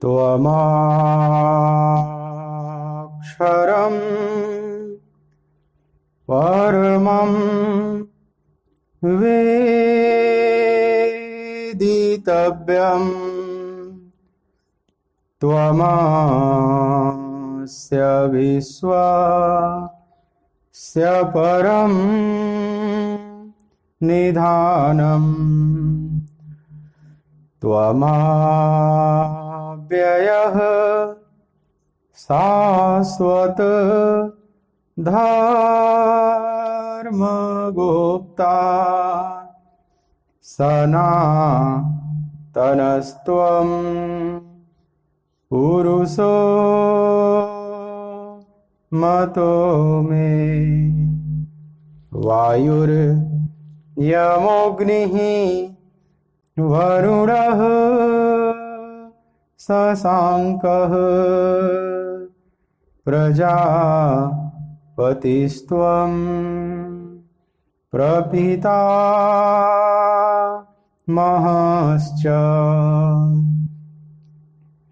त्वमक्षरं परमं वेदितव्यं त्वमस्य विश्वस्य परं निधानम् त्वमव्ययः शाश्वत धर्मगुप्ता सनातनस्त्वं पुरुषो मतो मे। वायुर्यमोऽग्निः वरुणः शशाङ्कः प्रजापतिस्त्वं प्रपितामहश्च।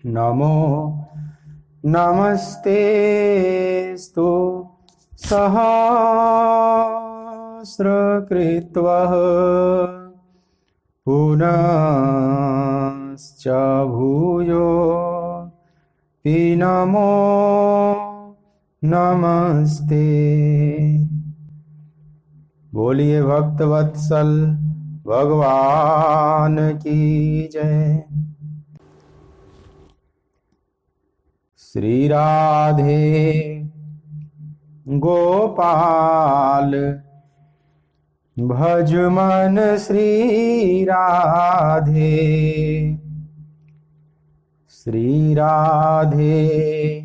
नमो नमस्तेस्तु सहस्रकृत्वः पुनश्च भूयोऽपि नमो नमस्ते। बोलिए भक्तवत्सल भगवान की जय। श्री राधे गोपाल भज मन श्री राधे। श्री राधे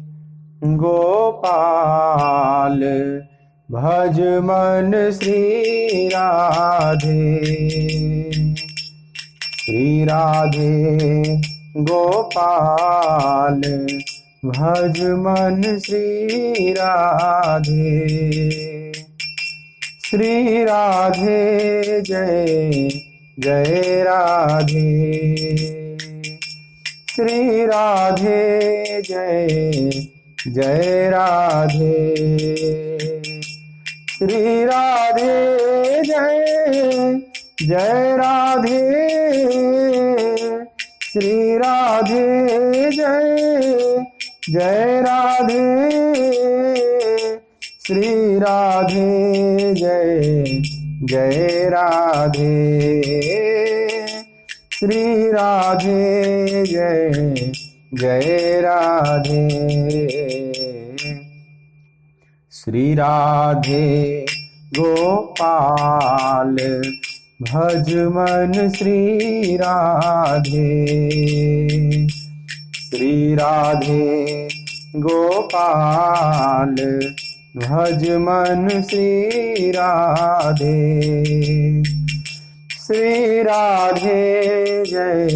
गोपाल भज मन श्री राधे। श्री राधे गोपाल भज मन श्री राधे। श्री राधे जय जय राधे। श्री राधे जय जय राधे। श्री राधे जय जय राधे। श्री राधे जय जय राधे। श्री राधे जय जय राधे। श्री राधे जय जय राधे। श्री राधे गोपाल भज मन श्री राधे। श्री राधे गोपाल भज मन श्री राधे। श्री राधे जय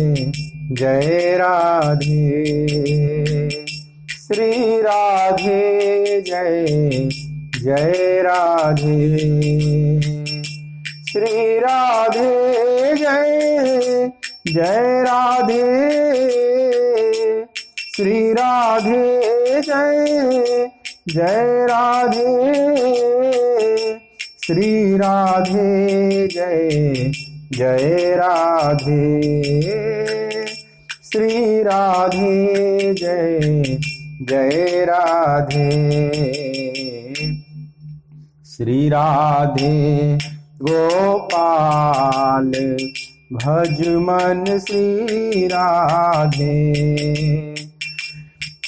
जय राधे। श्री राधे जय जय राधे। श्री राधे जय जय राधे। श्री राधे जय जय राधे। श्री राधे जय जय राधे। श्री राधे जय जय राधे। श्री राधे गोपाल भज मन श्री राधे।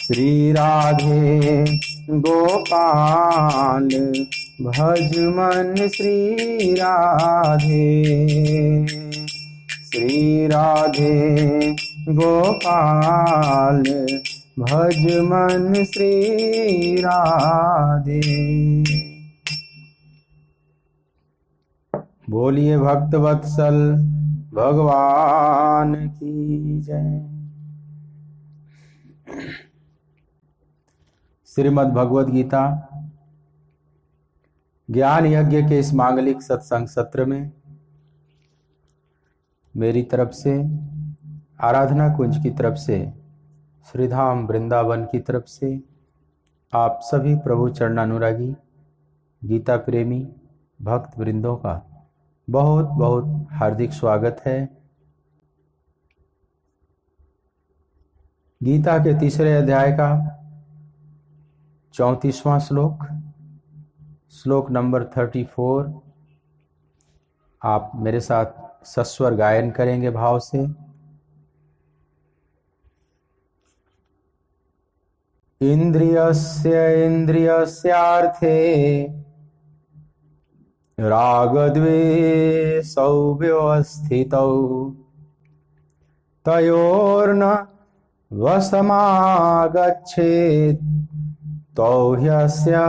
श्री राधे गोपाल भज मन श्री राधे। श्री राधे गोपाल भज मन श्री राधे। बोलिए भक्तवत्सल भगवान की जय। श्रीमद् भगवद गीता ज्ञान यज्ञ के इस मांगलिक सत्संग सत्र में मेरी तरफ से, आराधना कुंज की तरफ से श्रीधाम वृंदावन की तरफ से आप सभी प्रभु चरणानुरागी गीता प्रेमी भक्त वृंदों का बहुत बहुत हार्दिक स्वागत है। गीता के तीसरे अध्याय का 34वां श्लोक नंबर 34 आप मेरे साथ सस्वर गायन करेंगे भाव से। इंद्रियस्य इंद्रियस्यार्थे रागद्वेषौ व्यवस्थितौ तयोर्न वशमागच्छेत् तौ ह्यस्य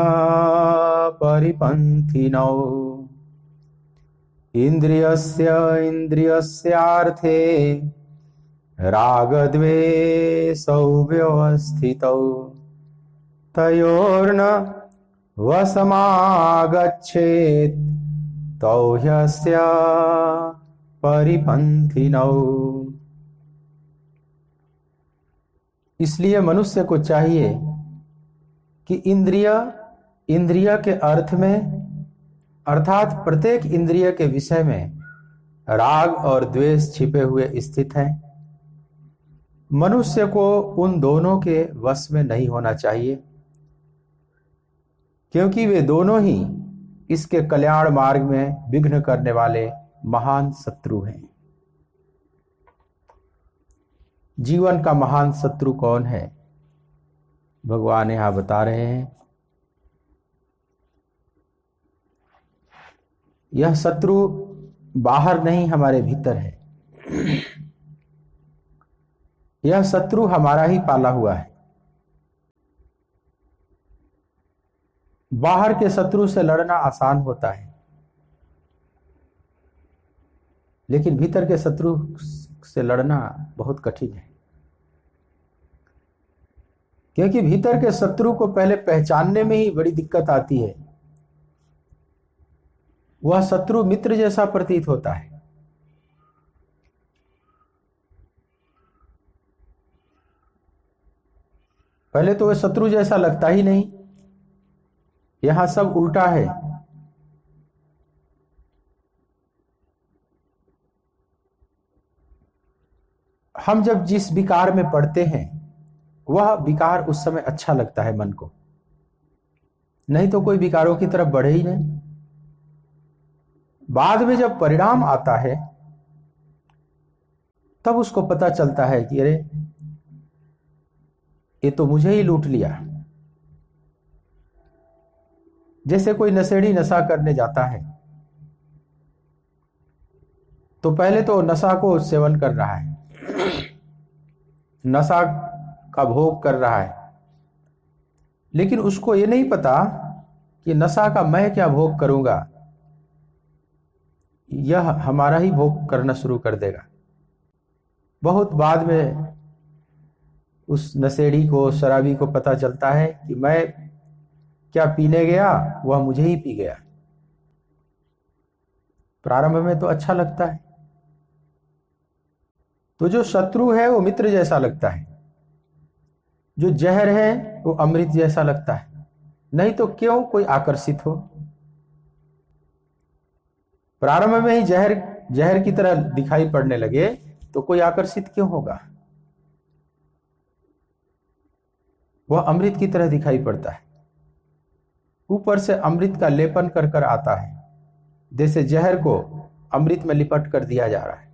परिपन्थिनौ। इंद्रियस्य इंद्रियस्यार्थे रागद्वेषौ व्यवस्थितौ तयोर्न वशमागच्छेत् तौ ह्यस्य परिपन्थिनौ। इसलिए मनुष्य को चाहिए कि इंद्रिय के अर्थ में अर्थात प्रत्येक इंद्रिय के विषय में राग और द्वेष छिपे हुए स्थित हैं। मनुष्य को उन दोनों के वश में नहीं होना चाहिए, क्योंकि वे दोनों ही इसके कल्याण मार्ग में विघ्न करने वाले महान शत्रु हैं। जीवन का महान शत्रु कौन है? भगवान यहां बता रहे हैं। यह शत्रु बाहर नहीं, हमारे भीतर है। यह शत्रु हमारा ही पाला हुआ है। बाहर के शत्रु से लड़ना आसान होता है, लेकिन भीतर के शत्रु से लड़ना बहुत कठिन है, क्योंकि भीतर के शत्रु को पहले पहचानने में ही बड़ी दिक्कत आती है। वह शत्रु मित्र जैसा प्रतीत होता है। पहले तो वह शत्रु जैसा लगता ही नहीं। यहां सब उल्टा है। हम जब जिस विकार में पड़ते हैं वह विकार उस समय अच्छा लगता है मन को, नहीं तो कोई विकारों की तरफ बढ़े ही नहीं। बाद में जब परिणाम आता है तब उसको पता चलता है कि अरे ये तो मुझे ही लूट लिया। जैसे कोई नशेड़ी नशा करने जाता है तो पहले तो नशा को सेवन कर रहा है, नशा का भोग कर रहा है, लेकिन उसको ये नहीं पता कि नशा का मैं क्या भोग करूंगा, यह हमारा ही भोग करना शुरू कर देगा। बहुत बाद में उस नशेड़ी को, शराबी को पता चलता है कि मैं क्या पीने गया, वह मुझे ही पी गया। प्रारंभ में तो अच्छा लगता है। तो जो शत्रु है वो मित्र जैसा लगता है, जो जहर है वो अमृत जैसा लगता है। नहीं तो क्यों कोई आकर्षित हो? प्रारंभ में ही जहर की तरह दिखाई पड़ने लगे तो कोई आकर्षित क्यों होगा? वह अमृत की तरह दिखाई पड़ता है। ऊपर से अमृत का लेपन कर कर आता है, जैसे जहर को अमृत में लिपट कर दिया जा रहा है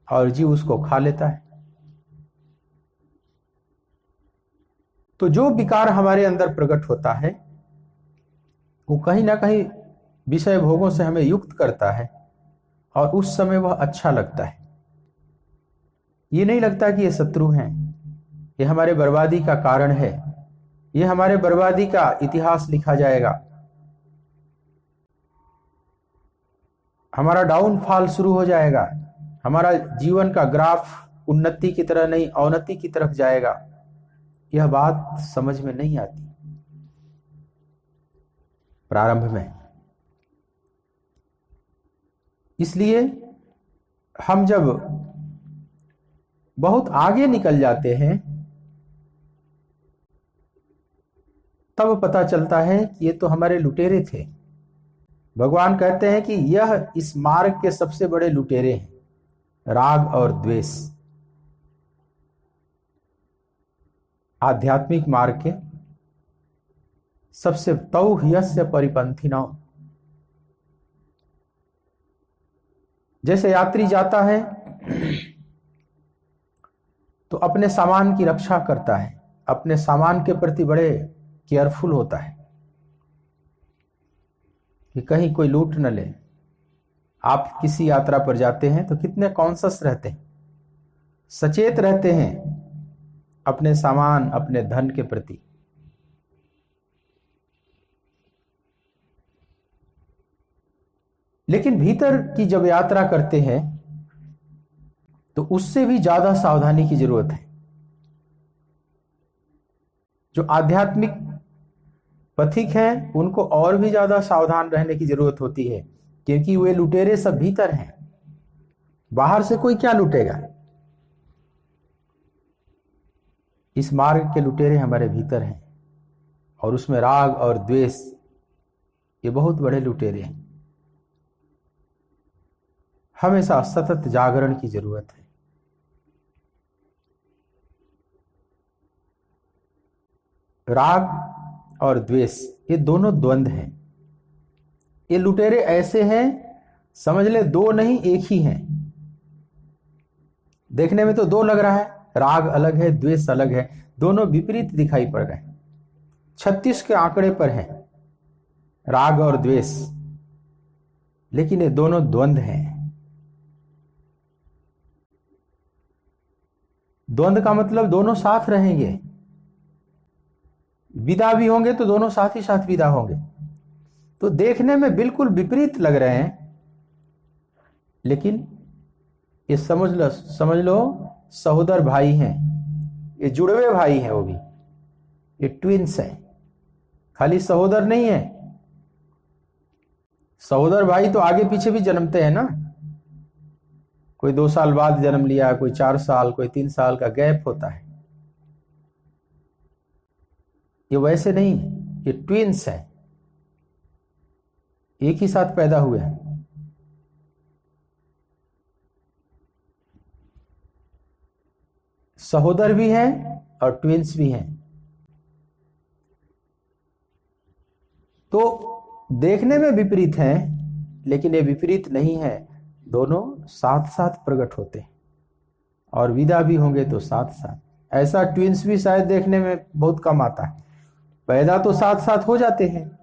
और जीव उसको खा लेता है। तो जो विकार हमारे अंदर प्रकट होता है वो कहीं ना कहीं विषय भोगों से हमें युक्त करता है और उस समय वह अच्छा लगता है। ये नहीं लगता कि ये शत्रु हैं, ये हमारे बर्बादी का कारण है, ये हमारे बर्बादी का इतिहास लिखा जाएगा, हमारा डाउनफॉल शुरू हो जाएगा, हमारा जीवन का ग्राफ उन्नति की तरह नहीं अवनति की तरफ जाएगा। यह बात समझ में नहीं आती प्रारंभ में। इसलिए हम जब बहुत आगे निकल जाते हैं तब पता चलता है कि ये तो हमारे लुटेरे थे। भगवान कहते हैं कि यह इस मार्ग के सबसे बड़े लुटेरे हैं, राग और द्वेष। आध्यात्मिक मार्ग के सबसे तौ ह्यस्य परिपंथिनौ। जैसे यात्री जाता है तो अपने सामान की रक्षा करता है, अपने सामान के प्रति बड़े केयरफुल होता है कि कहीं कोई लूट न ले। आप किसी यात्रा पर जाते हैं तो कितने कॉन्शियस रहते हैं, सचेत रहते हैं अपने सामान, अपने धन के प्रति। लेकिन भीतर की जब यात्रा करते हैं तो उससे भी ज्यादा सावधानी की जरूरत है। जो आध्यात्मिक पथिक हैं उनको और भी ज्यादा सावधान रहने की जरूरत होती है, क्योंकि वे लुटेरे सब भीतर हैं। बाहर से कोई क्या लुटेगा, इस मार्ग के लुटेरे हमारे भीतर हैं, और उसमें राग और द्वेष ये बहुत बड़े लुटेरे हैं। हमेशा सतत जागरण की जरूरत है। राग और द्वेष ये दोनों द्वंद्व हैं। ये लुटेरे ऐसे हैं, समझ ले दो नहीं एक ही हैं। देखने में तो दो लग रहा है, राग अलग है, द्वेष अलग है, दोनों विपरीत दिखाई पड़ रहे हैं। 36 के आंकड़े पर है राग और द्वेष, लेकिन ये दोनों द्वंद्व हैं। द्वंद्व का मतलब दोनों साथ रहेंगे, विदा भी होंगे तो दोनों साथ ही साथ विदा होंगे। तो देखने में बिल्कुल विपरीत लग रहे हैं, लेकिन ये समझ लो सहोदर भाई हैं, ये जुड़वे भाई हैं, वो भी ये ट्विंस हैं, खाली सहोदर नहीं है। सहोदर भाई तो आगे पीछे भी जन्मते हैं ना, कोई 2 साल बाद जन्म लिया, कोई 4 साल, कोई 3 साल का गैप होता है। ये वैसे नहीं, ये ट्विंस हैं, एक ही साथ पैदा हुए हैं। सहोदर भी हैं और ट्विंस भी हैं। तो देखने में विपरीत हैं, लेकिन ये विपरीत नहीं है, दोनों साथ साथ प्रकट होते हैं और विदा भी होंगे तो साथ साथ। ऐसा ट्विंस भी शायद देखने में बहुत कम आता है। पैदा तो साथ साथ हो जाते हैं,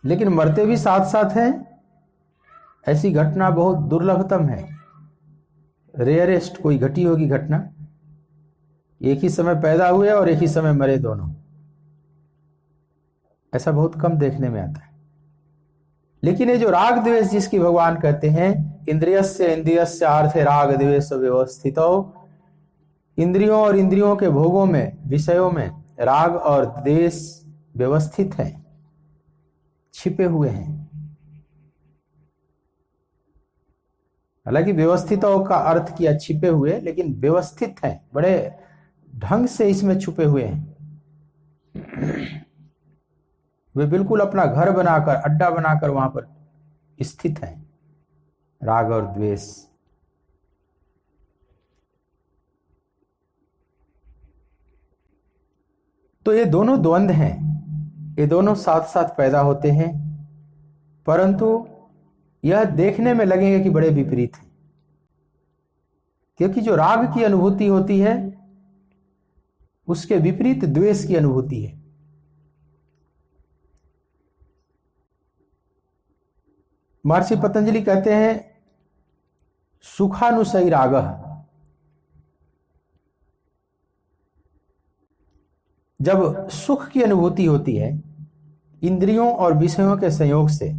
लेकिन मरते भी साथ साथ हैं। ऐसी घटना बहुत दुर्लभतम है, रेयरेस्ट कोई घटी होगी घटना, एक ही समय पैदा हुए और एक ही समय मरे दोनों। ऐसा बहुत कम देखने में आता है। लेकिन ये जो राग द्वेष जिसकी भगवान कहते हैं, इंद्रियस्य इंद्रियस्य आर्थे राग द्वेष व्यवस्थितो, इंद्रियों और इंद्रियों के भोगों में, विषयों में राग और द्वेष व्यवस्थित हैं, छिपे हुए हैं। हालांकि व्यवस्थितों का अर्थ किया छिपे हुए, लेकिन व्यवस्थित हैं, बड़े ढंग से इसमें छुपे हुए हैं। वे बिल्कुल अपना घर बनाकर, अड्डा बनाकर वहां पर स्थित हैं, राग और द्वेष। तो ये दोनों द्वंद्व हैं, ये दोनों साथ साथ पैदा होते हैं, परंतु यह देखने में लगेंगे कि बड़े विपरीत हैं। क्योंकि जो राग की अनुभूति होती है उसके विपरीत द्वेष की अनुभूति है। महर्षि पतंजलि कहते हैं सुखानुसई रागः, जब सुख की अनुभूति होती है इंद्रियों और विषयों के संयोग से,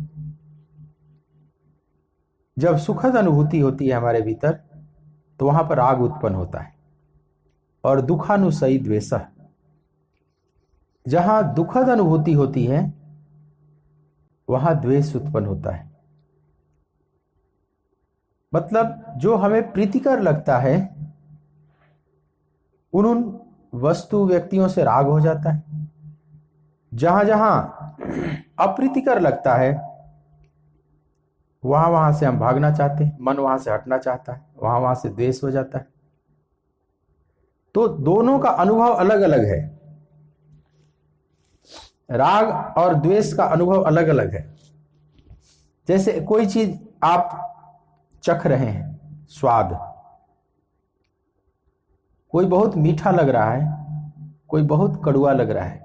जब सुखद अनुभूति होती है हमारे भीतर, तो वहां पर राग उत्पन्न होता है। और दुखानुसई द्वेषः, जहां दुखद अनुभूति होती है वहां द्वेष उत्पन्न होता है। मतलब जो हमें प्रीतिकर लगता है उन वस्तु व्यक्तियों से राग हो जाता है, जहां जहां अप्रीतिकर लगता है वहां वहां से हम भागना चाहते हैं, मन वहां से हटना चाहता है, वहां वहां से द्वेष हो जाता है। तो दोनों का अनुभव अलग अलग है, राग और द्वेष का अनुभव अलग अलग है। जैसे कोई चीज आप चख रहे हैं, स्वाद, कोई बहुत मीठा लग रहा है, कोई बहुत कड़वा लग रहा है,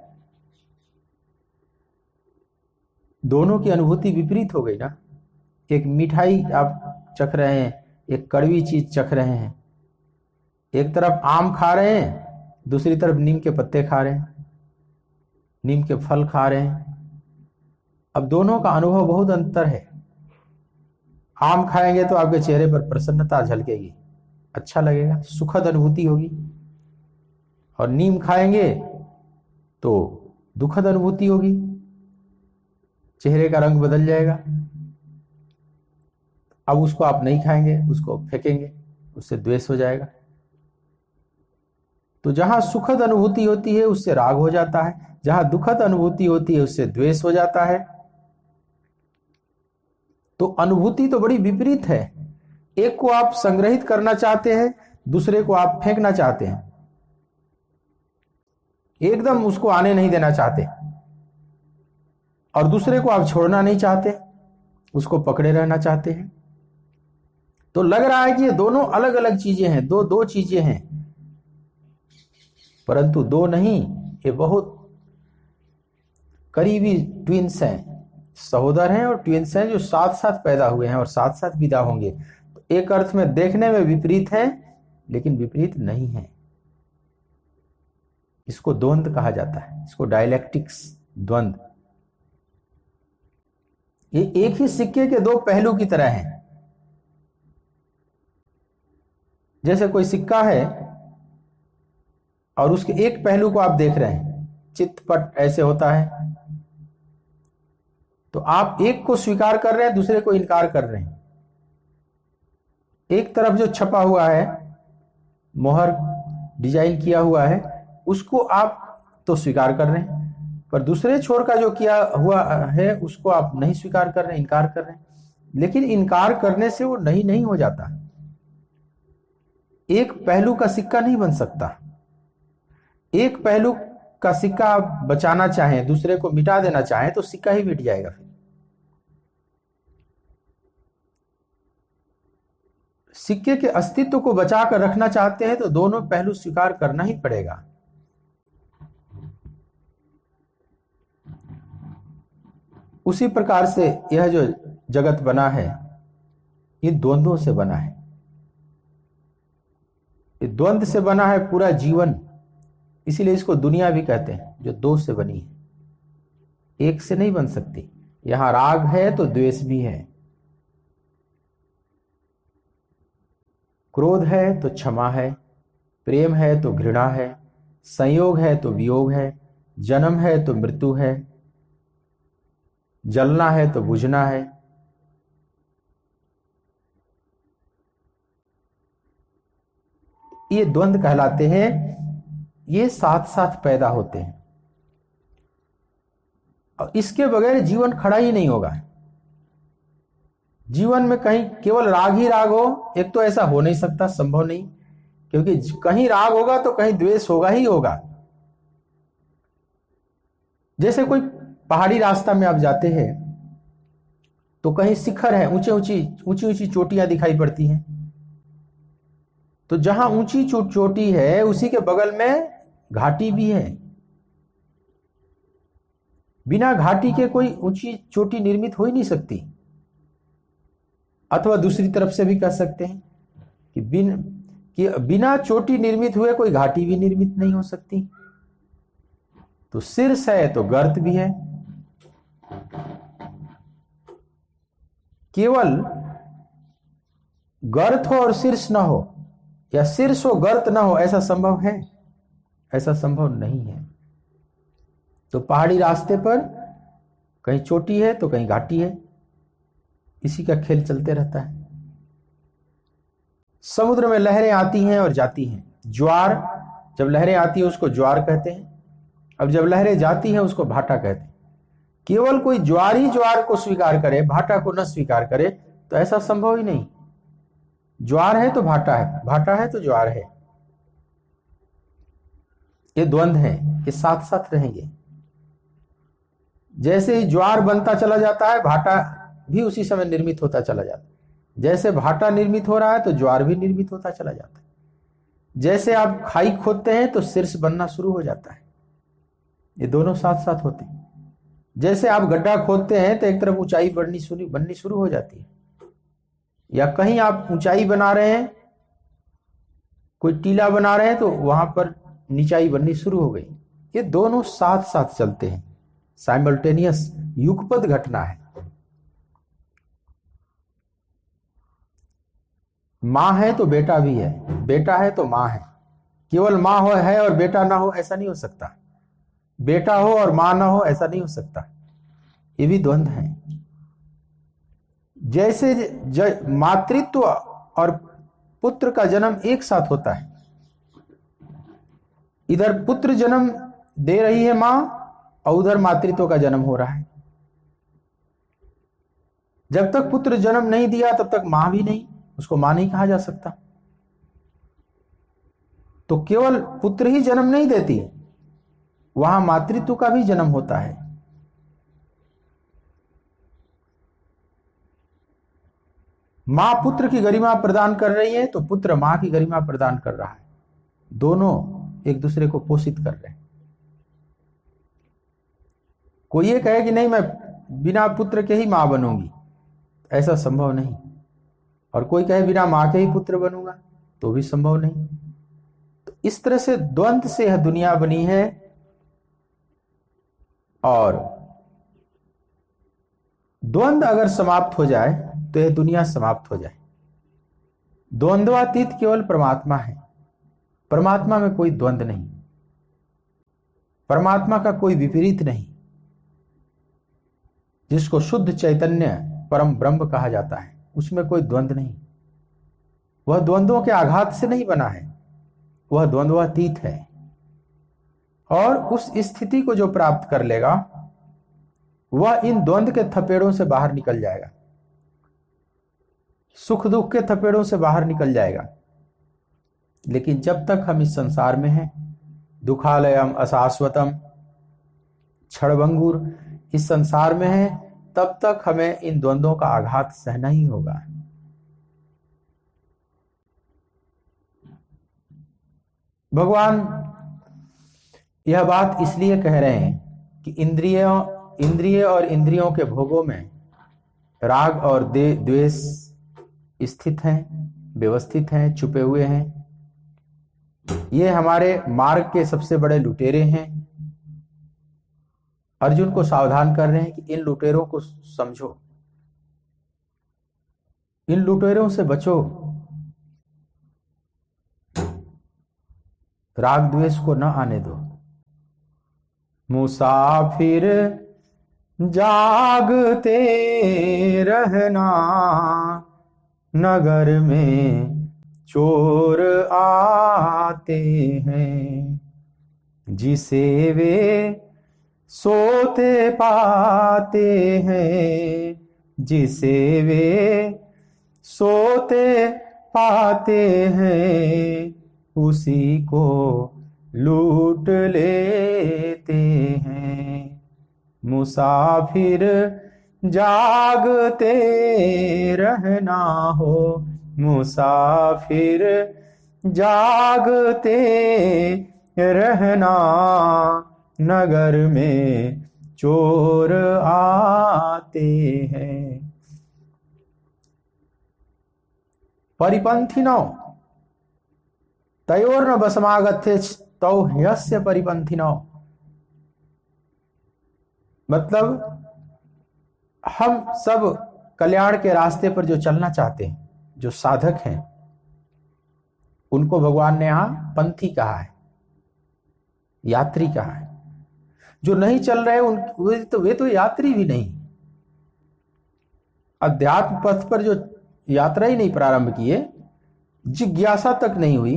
दोनों की अनुभूति विपरीत हो गई ना। एक मिठाई आप चख रहे हैं, एक कड़वी चीज चख रहे हैं, एक तरफ आम खा रहे हैं, दूसरी तरफ नीम के पत्ते खा रहे हैं, नीम के फल खा रहे हैं। अब दोनों का अनुभव बहुत अंतर है। आम खाएंगे तो आपके चेहरे पर प्रसन्नता झलकेगी, अच्छा लगेगा, सुखद अनुभूति होगी, और नीम खाएंगे तो दुखद अनुभूति होगी, चेहरे का रंग बदल जाएगा। अब उसको आप नहीं खाएंगे, उसको फेंकेंगे, उससे द्वेष हो जाएगा। तो जहां सुखद अनुभूति होती है उससे राग हो जाता है, जहां दुखद अनुभूति होती है उससे द्वेष हो जाता है। तो अनुभूति तो बड़ी विपरीत है। एक को आप संग्रहित करना चाहते हैं, दूसरे को आप फेंकना चाहते हैं, एकदम उसको आने नहीं देना चाहते, और दूसरे को आप छोड़ना नहीं चाहते, उसको पकड़े रहना चाहते हैं। तो लग रहा है कि ये दोनों अलग अलग चीजें हैं, दो चीजें हैं, परंतु दो नहीं, ये बहुत करीबी ट्विंस हैं, सहोदर हैं और ट्विंस हैं, जो साथ साथ पैदा हुए हैं और साथ साथ विदा होंगे। तो एक अर्थ में देखने में विपरीत है, लेकिन विपरीत नहीं है। इसको द्वंद्व कहा जाता है, इसको डायलैक्टिक्स, द्वंद्व। ये एक ही सिक्के के दो पहलू की तरह हैं। जैसे कोई सिक्का है और उसके एक पहलू को आप देख रहे हैं, चित्तपट ऐसे होता है, तो आप एक को स्वीकार कर रहे हैं, दूसरे को इनकार कर रहे हैं। एक तरफ जो छपा हुआ है, मोहर डिजाइन किया हुआ है, उसको आप तो स्वीकार कर रहे हैं, पर दूसरे छोर का जो किया हुआ है उसको आप नहीं स्वीकार कर रहे हैं, इनकार कर रहे हैं। लेकिन इनकार करने से वो नहीं हो जाता। एक पहलू का सिक्का नहीं बन सकता। एक पहलू का सिक्का आप बचाना चाहें, दूसरे को मिटा देना चाहें, तो सिक्का ही मिट जाएगा। फिर सिक्के के अस्तित्व को बचाकर रखना चाहते हैं तो दोनों पहलू स्वीकार करना ही पड़ेगा। उसी प्रकार से यह जो जगत बना है, ये द्वंद्वों से बना है, ये द्वंद्व से बना है पूरा जीवन। इसीलिए इसको दुनिया भी कहते हैं, जो दो से बनी है, एक से नहीं बन सकती। यहां राग है तो द्वेष भी है, क्रोध है तो क्षमा है, प्रेम है तो घृणा है, संयोग है तो वियोग है, जन्म है तो मृत्यु है, जलना है तो बुझना है। ये द्वंद्व कहलाते हैं। ये साथ साथ पैदा होते हैं और इसके बगैर जीवन खड़ा ही नहीं होगा। जीवन में कहीं केवल राग ही राग हो, एक तो ऐसा हो नहीं सकता, संभव नहीं, क्योंकि कहीं राग होगा तो कहीं द्वेष होगा ही होगा। जैसे कोई पहाड़ी रास्ता में आप जाते हैं तो कहीं शिखर है, ऊंची चोटियां दिखाई पड़ती हैं, तो जहां ऊंची चोटी है उसी के बगल में घाटी भी है। बिना घाटी के कोई ऊंची चोटी निर्मित हो ही नहीं सकती। अथवा दूसरी तरफ से भी कह सकते हैं कि बिना चोटी निर्मित हुए कोई घाटी भी निर्मित नहीं हो सकती। तो शीर्ष है तो गर्त भी है। केवल गर्त हो और शीर्ष ना हो, या शीर्ष हो गर्त ना हो, ऐसा संभव है? ऐसा संभव नहीं है। तो पहाड़ी रास्ते पर कहीं चोटी है तो कहीं घाटी है, इसी का खेल चलते रहता है। समुद्र में लहरें आती हैं और जाती हैं। ज्वार, जब लहरें आती है उसको ज्वार कहते हैं, अब जब लहरें जाती हैं उसको भाटा कहते हैं। केवल कोई ज्वार ही ज्वार को स्वीकार करे, भाटा को न स्वीकार करे, तो ऐसा संभव ही नहीं। ज्वार है तो भाटा है, भाटा है तो ज्वार है। ये द्वंद्व है, ये साथ साथ रहेंगे। जैसे ही ज्वार बनता चला जाता है, भाटा भी उसी समय निर्मित होता चला जाता है। जैसे भाटा निर्मित हो रहा है तो ज्वार भी निर्मित होता चला जाता है। जैसे आप खाई खोदते हैं तो शीर्ष बनना शुरू हो जाता है। ये दोनों साथ साथ होते हैं। जैसे आप गड्ढा खोदते हैं तो एक तरफ ऊंचाई बननी शुरू हो जाती है, या कहीं आप ऊंचाई बना रहे हैं, कोई टीला बना रहे हैं तो वहां पर नीचाई बननी शुरू हो गई। ये दोनों साथ साथ चलते हैं, साइमल्टेनियस युगपत घटना है। मां है तो बेटा भी है, बेटा है तो मां है। केवल मां हो है और बेटा ना हो ऐसा नहीं हो सकता, बेटा हो और मां ना हो ऐसा नहीं हो सकता। ये भी द्वंद्व है। जैसे मातृत्व और पुत्र का जन्म एक साथ होता है, इधर पुत्र जन्म दे रही है मां और उधर मातृत्व का जन्म हो रहा है। जब तक पुत्र जन्म नहीं दिया तब तक मां भी नहीं, उसको मां नहीं कहा जा सकता। तो केवल पुत्र ही जन्म नहीं देती, वहां मातृत्व का भी जन्म होता है। मां पुत्र की गरिमा प्रदान कर रही है तो पुत्र मां की गरिमा प्रदान कर रहा है। दोनों एक दूसरे को पोषित कर रहे हैं। कोई ये कहे कि नहीं मैं बिना पुत्र के ही मां बनूंगी, ऐसा संभव नहीं। और कोई कहे बिना मां के ही पुत्र बनूंगा, तो भी संभव नहीं। तो इस तरह से द्वंद्व से यह दुनिया बनी है। और द्वंद्व अगर समाप्त हो जाए तो यह दुनिया समाप्त हो जाए। द्वंद्वातीत केवल परमात्मा है। परमात्मा में कोई द्वंद्व नहीं, परमात्मा का कोई विपरीत नहीं, जिसको शुद्ध चैतन्य परम ब्रह्म कहा जाता है, उसमें कोई द्वंद्व नहीं। वह द्वंद्वों के आघात से नहीं बना है, वह द्वंद्वातीत है। और उस स्थिति को जो प्राप्त कर लेगा वह इन द्वंद्व के थपेड़ों से बाहर निकल जाएगा, सुख दुख के थपेड़ों से बाहर निकल जाएगा। लेकिन जब तक हम इस संसार में हैं, दुखालयम अशाश्वतम क्षणभंगुर इस संसार में हैं, तब तक हमें इन द्वंद्वों का आघात सहना ही होगा। भगवान यह बात इसलिए कह रहे हैं कि इंद्रिय और इंद्रियों के भोगों में राग और द्वेष स्थित हैं, व्यवस्थित हैं, छुपे हुए हैं। ये हमारे मार्ग के सबसे बड़े लुटेरे हैं। अर्जुन को सावधान कर रहे हैं कि इन लुटेरों को समझो, इन लुटेरों से बचो, राग द्वेष को न आने दो। मुसाफिर जागते रहना, नगर में चोर आते हैं, जिसे वे सोते पाते हैं, जिसे वे सोते पाते हैं, उसी को लूट लेते हैं। मुसाफिर जागते रहना हो, मुसाफिर जागते रहना, नगर में चोर आते हैं। परिपंथिनो तयोर्न बसमागत्य तौ ह्यस्य परिपंथिनो। मतलब हम सब कल्याण के रास्ते पर जो चलना चाहते हैं, जो साधक हैं, उनको भगवान ने यहां पंथी कहा है, यात्री कहा है। जो नहीं चल रहे वे तो यात्री भी नहीं, अध्यात्म पथ पर जो यात्रा ही नहीं प्रारंभ किए, जिज्ञासा तक नहीं हुई,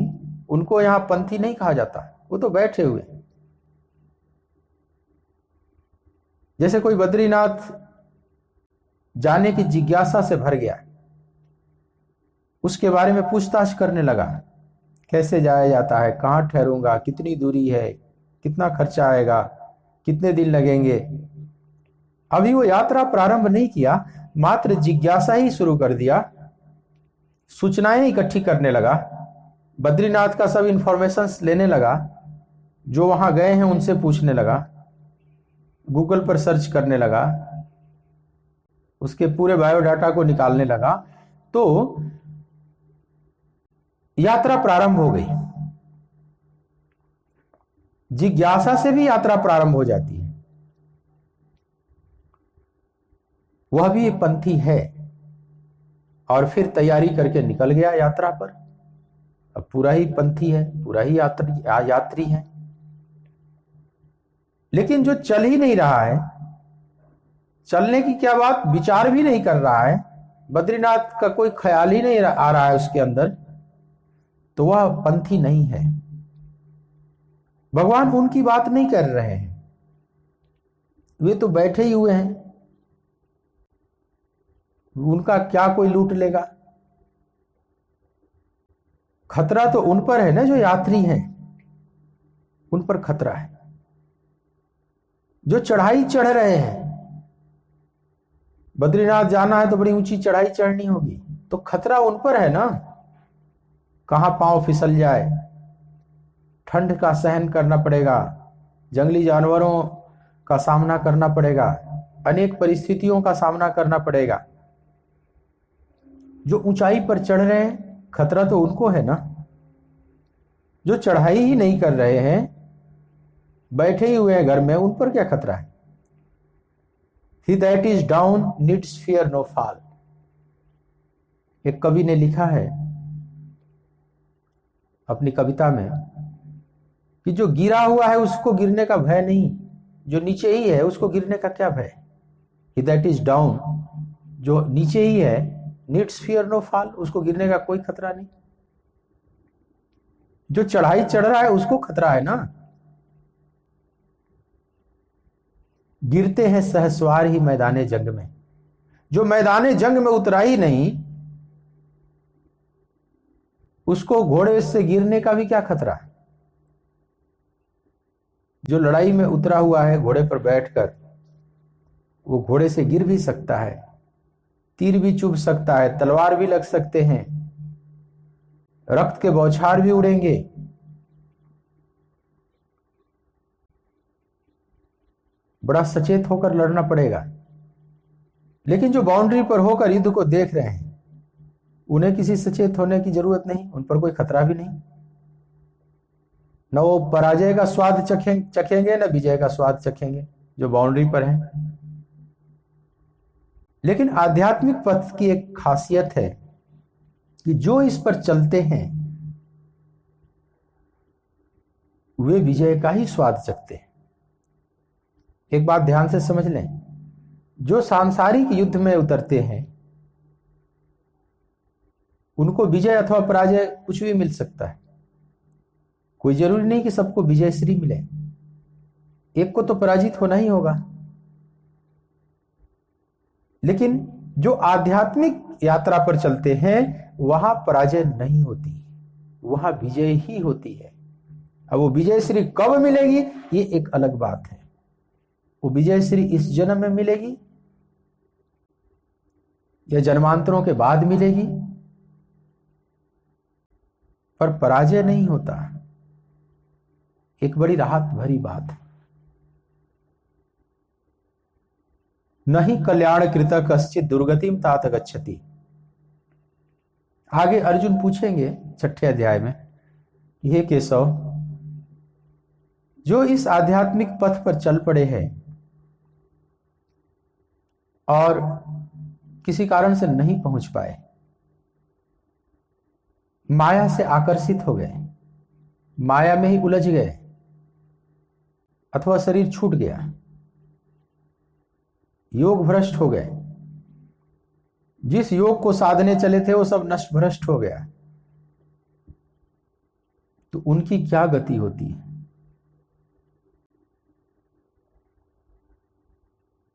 उनको यहां पंथी नहीं कहा जाता, वो तो बैठे हुए। जैसे कोई बद्रीनाथ जाने की जिज्ञासा से भर गया, उसके बारे में पूछताछ करने लगा, कैसे जाया जाता है, कहाँ ठहरूंगा, कितनी दूरी है, कितना खर्चा आएगा, कितने दिन लगेंगे। अभी वो यात्रा प्रारंभ नहीं किया, मात्र जिज्ञासा ही शुरू कर दिया, सूचनाएं इकट्ठी करने लगा, बद्रीनाथ का सब इंफॉर्मेशंस लेने लगा, जो वहां गए हैं उनसे पूछने लगा, गूगल पर सर्च करने लगा, उसके पूरे बायोडाटा को निकालने लगा, तो यात्रा प्रारंभ हो गई। जिज्ञासा से भी यात्रा प्रारंभ हो जाती है। वह भी एक पंथी है और फिर तैयारी करके निकल गया यात्रा पर। अब पूरा ही पंथी है, पूरा ही यात्री है। लेकिन जो चल ही नहीं रहा है, चलने की क्या बात, विचार भी नहीं कर रहा है, बद्रीनाथ का कोई ख्याल ही नहीं आ रहा है उसके अंदर, तो वह पंथी नहीं है। भगवान उनकी बात नहीं कर रहे हैं, वे तो बैठे ही हुए हैं, उनका क्या कोई लूट लेगा। खतरा तो उन पर है ना जो यात्री हैं, उन पर खतरा है। जो चढ़ाई चढ़ रहे हैं, बद्रीनाथ जाना है तो बड़ी ऊंची चढ़ाई चढ़नी होगी, तो खतरा उन पर है ना, कहां पांव फिसल जाए, ठंड का सहन करना पड़ेगा, जंगली जानवरों का सामना करना पड़ेगा, अनेक परिस्थितियों का सामना करना पड़ेगा। जो ऊंचाई पर चढ़ रहे हैं, खतरा तो उनको है ना। जो चढ़ाई ही नहीं कर रहे हैं, बैठे ही हुए हैं घर में, उन पर क्या खतरा है। He that is down needs fear no fall। एक कवि ने लिखा है अपनी कविता में कि जो गिरा हुआ है उसको गिरने का भय नहीं, जो नीचे ही है उसको गिरने का क्या भय। He that is down, जो नीचे ही है, needs fear no fall, उसको गिरने का कोई खतरा नहीं। जो चढ़ाई चढ़ रहा है उसको खतरा है ना। गिरते हैं सहसवार ही मैदाने जंग में, जो मैदाने जंग में उतरा ही नहीं, उसको घोड़े से गिरने का भी क्या खतरा है। जो लड़ाई में उतरा हुआ है घोड़े पर बैठकर, वो घोड़े से गिर भी सकता है, तीर भी चुभ सकता है, तलवार भी लग सकते हैं, रक्त के बौछार भी उड़ेंगे। बड़ा सचेत होकर लड़ना पड़ेगा। लेकिन जो बाउंड्री पर होकर युद्ध को देख रहे हैं, उन्हें किसी सचेत होने की जरूरत नहीं, उन पर कोई खतरा भी नहीं। न वो पराजय का स्वाद चखेंगे, न विजय का स्वाद चखेंगे जो बाउंड्री पर हैं। लेकिन आध्यात्मिक पथ की एक खासियत है कि जो इस पर चलते हैं वे विजय का ही स्वाद चखते हैं। एक बात ध्यान से समझ लें, जो सांसारिक युद्ध में उतरते हैं उनको विजय अथवा पराजय कुछ भी मिल सकता है। कोई जरूरी नहीं कि सबको विजय श्री मिले, एक को तो पराजित होना ही होगा। लेकिन जो आध्यात्मिक यात्रा पर चलते हैं वहां पराजय नहीं होती, वहां विजय ही होती है। अब वो विजय श्री कब मिलेगी ये एक अलग बात है। वो विजय श्री इस जन्म में मिलेगी या जन्मांतरों के बाद मिलेगी, पर पराजय नहीं होता। एक बड़ी राहत भरी बात है। नहीं कल्याण कृत कश्चित दुर्गतिम तात गच्छति। आगे अर्जुन पूछेंगे 6ठे अध्याय में, हे केशव, जो इस आध्यात्मिक पथ पर चल पड़े हैं और किसी कारण से नहीं पहुंच पाए, माया से आकर्षित हो गए, माया में ही उलझ गए, अथवा शरीर छूट गया, योग भ्रष्ट हो गए, जिस योग को साधने चले थे वो सब नष्ट भ्रष्ट हो गया, तो उनकी क्या गति होती है।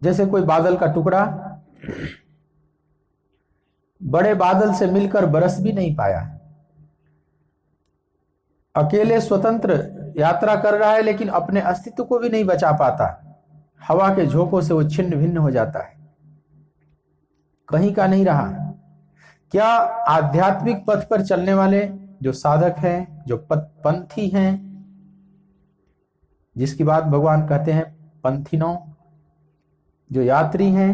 जैसे कोई बादल का टुकड़ा बड़े बादल से मिलकर बरस भी नहीं पाया, अकेले स्वतंत्र यात्रा कर रहा है लेकिन अपने अस्तित्व को भी नहीं बचा पाता, हवा के झोंकों से वो छिन्न भिन्न हो जाता है, कहीं का नहीं रहा। क्या आध्यात्मिक पथ पर चलने वाले जो साधक हैं, जो पंथी हैं, जिसकी बात भगवान कहते हैं पंथिनों, जो यात्री हैं,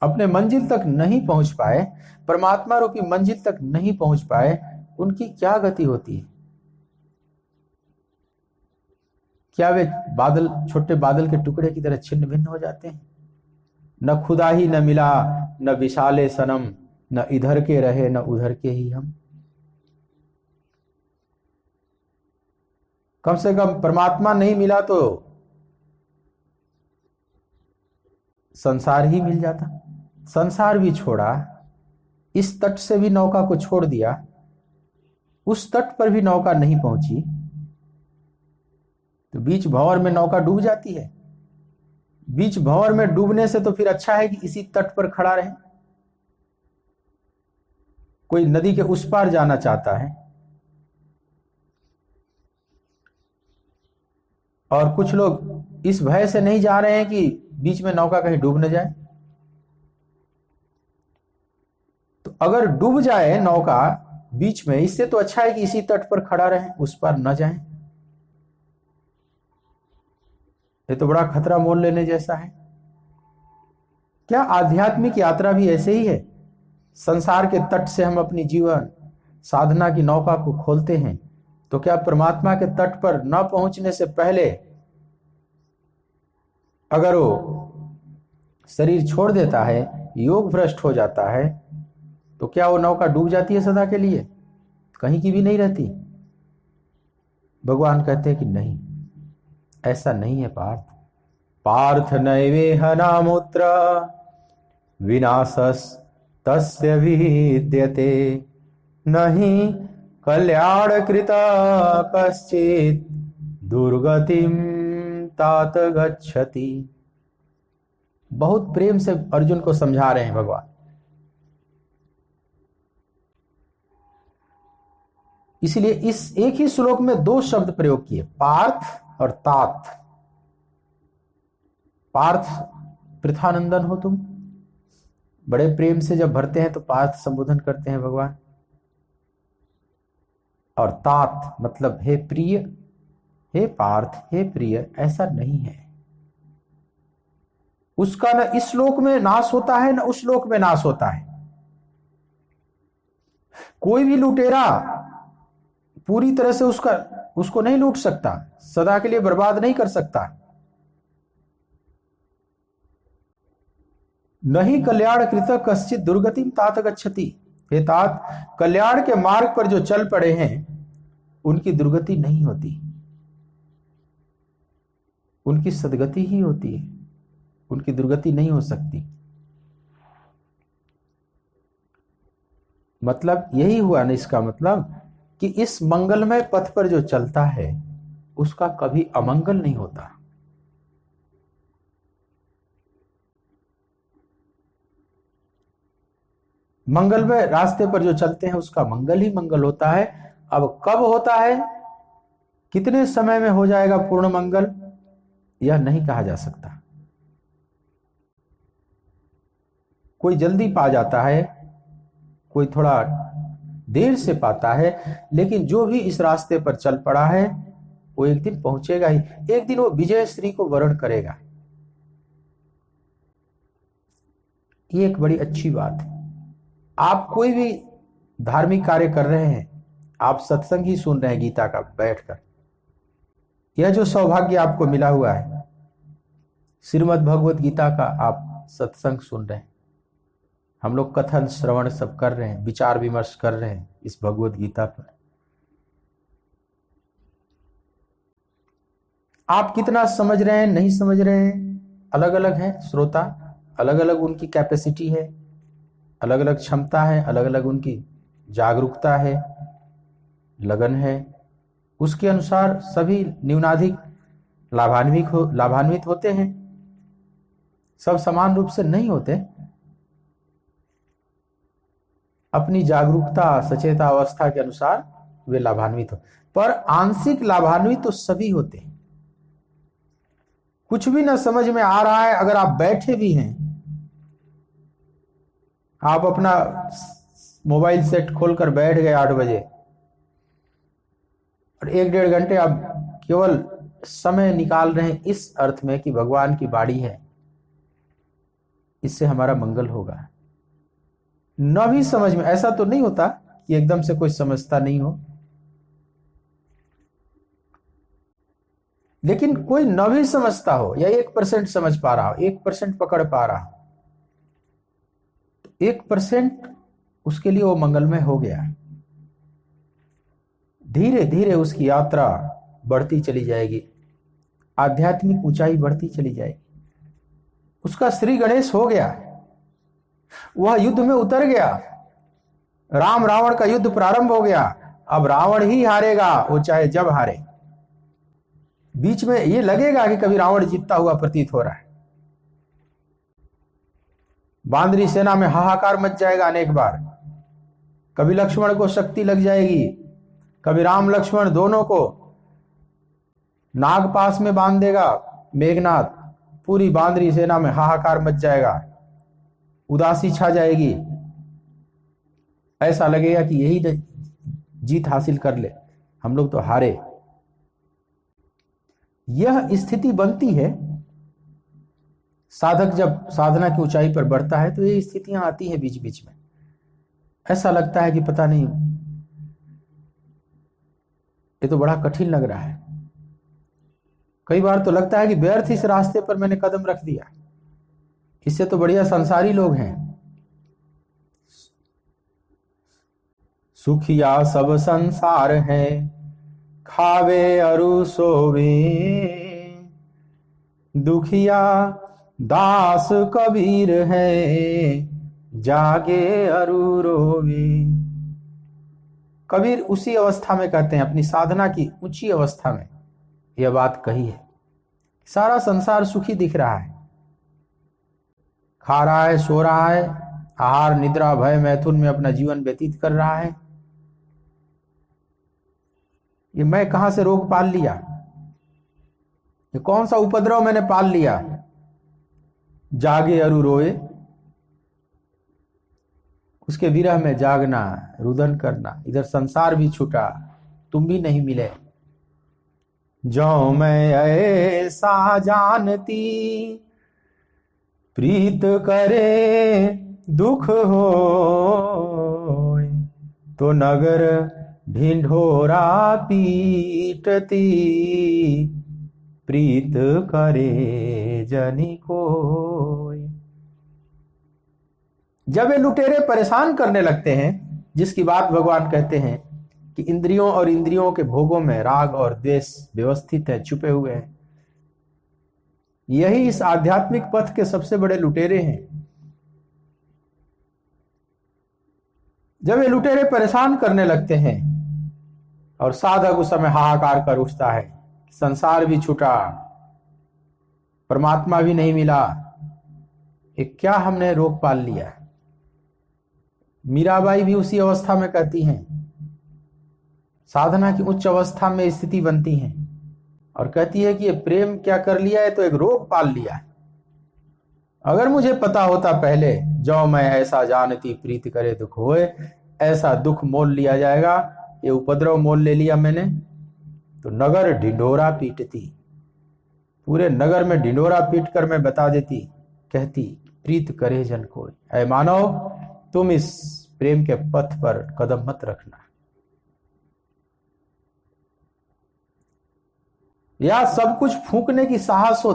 अपने मंजिल तक नहीं पहुंच पाए, परमात्मा रूपी मंजिल तक नहीं पहुंच पाए, उनकी क्या गति होती है? क्या वे बादल, छोटे बादल के टुकड़े की तरह छिन्न भिन्न हो जाते हैं? न खुदा ही न मिला, न विशाले सनम, न इधर के रहे न उधर के ही हम। कम से कम परमात्मा नहीं मिला तो संसार ही मिल जाता। संसार भी छोड़ा, इस तट से भी नौका को छोड़ दिया, उस तट पर भी नौका नहीं पहुंची, तो बीच भंवर में नौका डूब जाती है। बीच भंवर में डूबने से तो फिर अच्छा है कि इसी तट पर खड़ा रहे। कोई नदी के उस पार जाना चाहता है और कुछ लोग इस भय से नहीं जा रहे हैं कि बीच में नौका कहीं डूब न जाए। तो अगर डूब जाए नौका बीच में, इससे तो अच्छा है कि इसी तट पर खड़ा रहे, उस पार न जाए। ये तो बड़ा खतरा मोल लेने जैसा है। क्या आध्यात्मिक यात्रा भी ऐसे ही है? संसार के तट से हम अपनी जीवन साधना की नौका को खोलते हैं, तो क्या परमात्मा के तट पर न पहुंचने से पहले अगर वो शरीर छोड़ देता है, योग भ्रष्ट हो जाता है, तो क्या वो नौका डूब जाती है सदा के लिए, कहीं की भी नहीं रहती? भगवान कहते हैं कि नहीं, ऐसा नहीं है पार्थ। पार्थ नैवेह नामुत्र विनाशस तस्य विद्यते, नहीं कल्याण कृता कश्चित दुर्गतिम तात गच्छति। बहुत प्रेम से अर्जुन को समझा रहे हैं भगवान। इसलिए इस एक ही श्लोक में दो शब्द प्रयोग किए, पार्थ और तात। पार्थ पृथानंदन हो तुम, बड़े प्रेम से जब भरते हैं तो पार्थ संबोधन करते हैं भगवान। और तात मतलब हे प्रिय, हे पार्थ, हे प्रिय, ऐसा नहीं है। उसका न इस श्लोक में नाश होता है न उस श्लोक में नाश होता है। कोई भी लुटेरा पूरी तरह से उसको नहीं लूट सकता, सदा के लिए बर्बाद नहीं कर सकता। नहीं कल्याण कृत कश्चित दुर्गतिम तात गच्छति। हे तात, कल्याण के मार्ग पर जो चल पड़े हैं उनकी दुर्गति नहीं होती, उनकी सदगति ही होती है, उनकी दुर्गति नहीं हो सकती। मतलब यही हुआ ना, इसका मतलब कि इस मंगलमय पथ पर जो चलता है उसका कभी अमंगल नहीं होता। मंगलमय रास्ते पर जो चलते हैं उसका मंगल ही मंगल होता है। अब कब होता है, कितने समय में हो जाएगा पूर्ण मंगल, यह नहीं कहा जा सकता। कोई जल्दी पा जाता है, कोई थोड़ा देर से पाता है, लेकिन जो भी इस रास्ते पर चल पड़ा है वो एक दिन पहुंचेगा ही। एक दिन वो विजय श्री को वर्ण करेगा। ये एक बड़ी अच्छी बात है। आप कोई भी धार्मिक कार्य कर रहे हैं, आप सत्संग ही सुन रहे हैं गीता का बैठकर, यह जो सौभाग्य आपको मिला हुआ है, श्रीमद् भगवत गीता का आप सत्संग सुन रहे हैं। हम लोग कथन श्रवण सब कर रहे हैं, विचार विमर्श कर रहे हैं इस भगवत गीता पर। आप कितना समझ रहे हैं, नहीं समझ रहे हैं, अलग अलग है। श्रोता अलग अलग उनकी कैपेसिटी है, अलग अलग क्षमता है, अलग अलग उनकी जागरूकता है, लगन है। उसके अनुसार सभी न्यूनाधिक लाभान्वित होते हैं, सब समान रूप से नहीं होते। अपनी जागरूकता सचेता अवस्था के अनुसार वे लाभान्वित हो, पर आंशिक लाभान्वित तो सभी होते हैं। कुछ भी ना समझ में आ रहा है, अगर आप बैठे भी हैं, आप अपना मोबाइल सेट खोलकर बैठ गए 8 बजे और 1-1.5 घंटे आप केवल समय निकाल रहे हैं इस अर्थ में कि भगवान की बाणी है, इससे हमारा मंगल होगा। न भी समझ में, ऐसा तो नहीं होता कि एकदम से कोई समझता नहीं हो, लेकिन कोई न भी समझता हो या 1% समझ पा रहा हो, 1% पकड़ पा रहा हो, 1% उसके लिए वो मंगलमय हो गया। धीरे धीरे उसकी यात्रा बढ़ती चली जाएगी, आध्यात्मिक ऊंचाई बढ़ती चली जाएगी। उसका श्री गणेश हो गया, वह युद्ध में उतर गया, राम रावण का युद्ध प्रारंभ हो गया। अब रावण ही हारेगा, वो चाहे जब हारे। बीच में ये लगेगा कि कभी रावण जीतता हुआ प्रतीत हो रहा है, बांदरी सेना में हाहाकार मच जाएगा अनेक बार। कभी लक्ष्मण को शक्ति लग जाएगी, कभी राम लक्ष्मण दोनों को नागपास में बांध देगा मेघनाथ, पूरी बांदरी सेना में हाहाकार मच जाएगा, उदासी छा जाएगी, ऐसा लगेगा कि यही जीत हासिल कर ले, हम लोग तो हारे। यह स्थिति बनती है साधक जब साधना की ऊंचाई पर बढ़ता है, तो ये स्थितियां आती हैं बीच बीच में। ऐसा लगता है कि पता नहीं, ये तो बड़ा कठिन लग रहा है। कई बार तो लगता है कि व्यर्थ इस रास्ते पर मैंने कदम रख दिया, इससे तो बढ़िया संसारी लोग हैं। सुखिया सब संसार है, खावे अरु सोवे, दुखिया दास कबीर है, जागे अरु रोवे। कबीर उसी अवस्था में कहते हैं, अपनी साधना की ऊंची अवस्था में यह बात कही है। सारा संसार सुखी दिख रहा है, खा रहा है, सो रहा है, आहार निद्रा भय मैथुन में अपना जीवन व्यतीत कर रहा है। ये मैं कहां से रोग पाल लिया, ये कौन सा उपद्रव मैंने पाल लिया। जागे अरु रोए, उसके विरह में जागना, रुदन करना। इधर संसार भी छूटा, तुम भी नहीं मिले। जो मैं ऐसा जानती, प्रीत करे दुख हो, तो नगर ढिंढोरा पीटती, प्रीत करे जनि कोय। जब ये लुटेरे परेशान करने लगते हैं, जिसकी बात भगवान कहते हैं कि इंद्रियों और इंद्रियों के भोगों में राग और द्वेष व्यवस्थित है, छुपे हुए हैं, यही इस आध्यात्मिक पथ के सबसे बड़े लुटेरे हैं। जब ये लुटेरे परेशान करने लगते हैं और साधक उस समय हाहाकार कर उठता है, संसार भी छूटा, परमात्मा भी नहीं मिला, एक क्या हमने रोग पाल लिया। मीराबाई भी उसी अवस्था में कहती हैं, साधना की उच्च अवस्था में स्थिति बनती है और कहती है कि ये प्रेम क्या कर लिया है, तो एक रोग पाल लिया है। अगर मुझे पता होता पहले, जो मैं ऐसा जानती प्रीत करे दुख होए, ऐसा दुख मोल लिया जाएगा, ये उपद्रव मोल ले लिया मैंने, तो नगर ढिंढोरा पीटती, पूरे नगर में ढिंढोरा पीट कर मैं बता देती, कहती प्रीत करे जन कोई। ऐ मानव, तुम इस प्रेम के पथ पर कदम मत रखना। या सब कुछ फूंकने की साहस हो,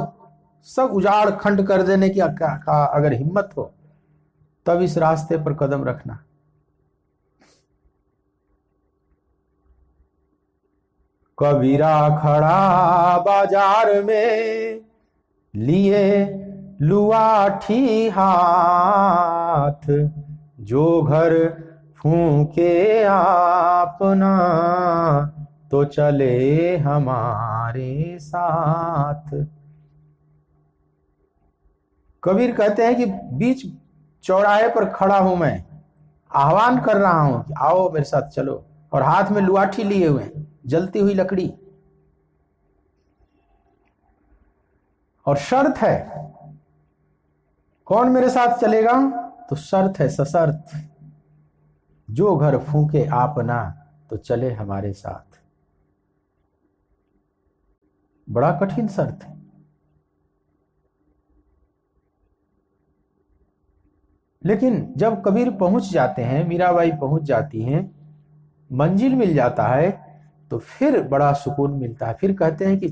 सब उजाड़ खंड कर देने की अगर हिम्मत हो, तब इस रास्ते पर कदम रखना। कबीरा खड़ा बाजार में, लिए लुआठी हाथ, जो घर फूंके आपना, तो चले हमारे साथ। कबीर कहते हैं कि बीच चौराहे पर खड़ा हूं मैं, आह्वान कर रहा हूं कि आओ मेरे साथ चलो, और हाथ में लुआठी लिए हुए, जलती हुई लकड़ी, और शर्त है, कौन मेरे साथ चलेगा? तो शर्त है सशर्त, जो घर फूके आपना तो चले हमारे साथ। बड़ा कठिन शर्त है। लेकिन जब कबीर पहुंच जाते हैं, मीराबाई पहुंच जाती हैं, मंजिल मिल जाता है, तो फिर बड़ा सुकून मिलता है। फिर कहते हैं कि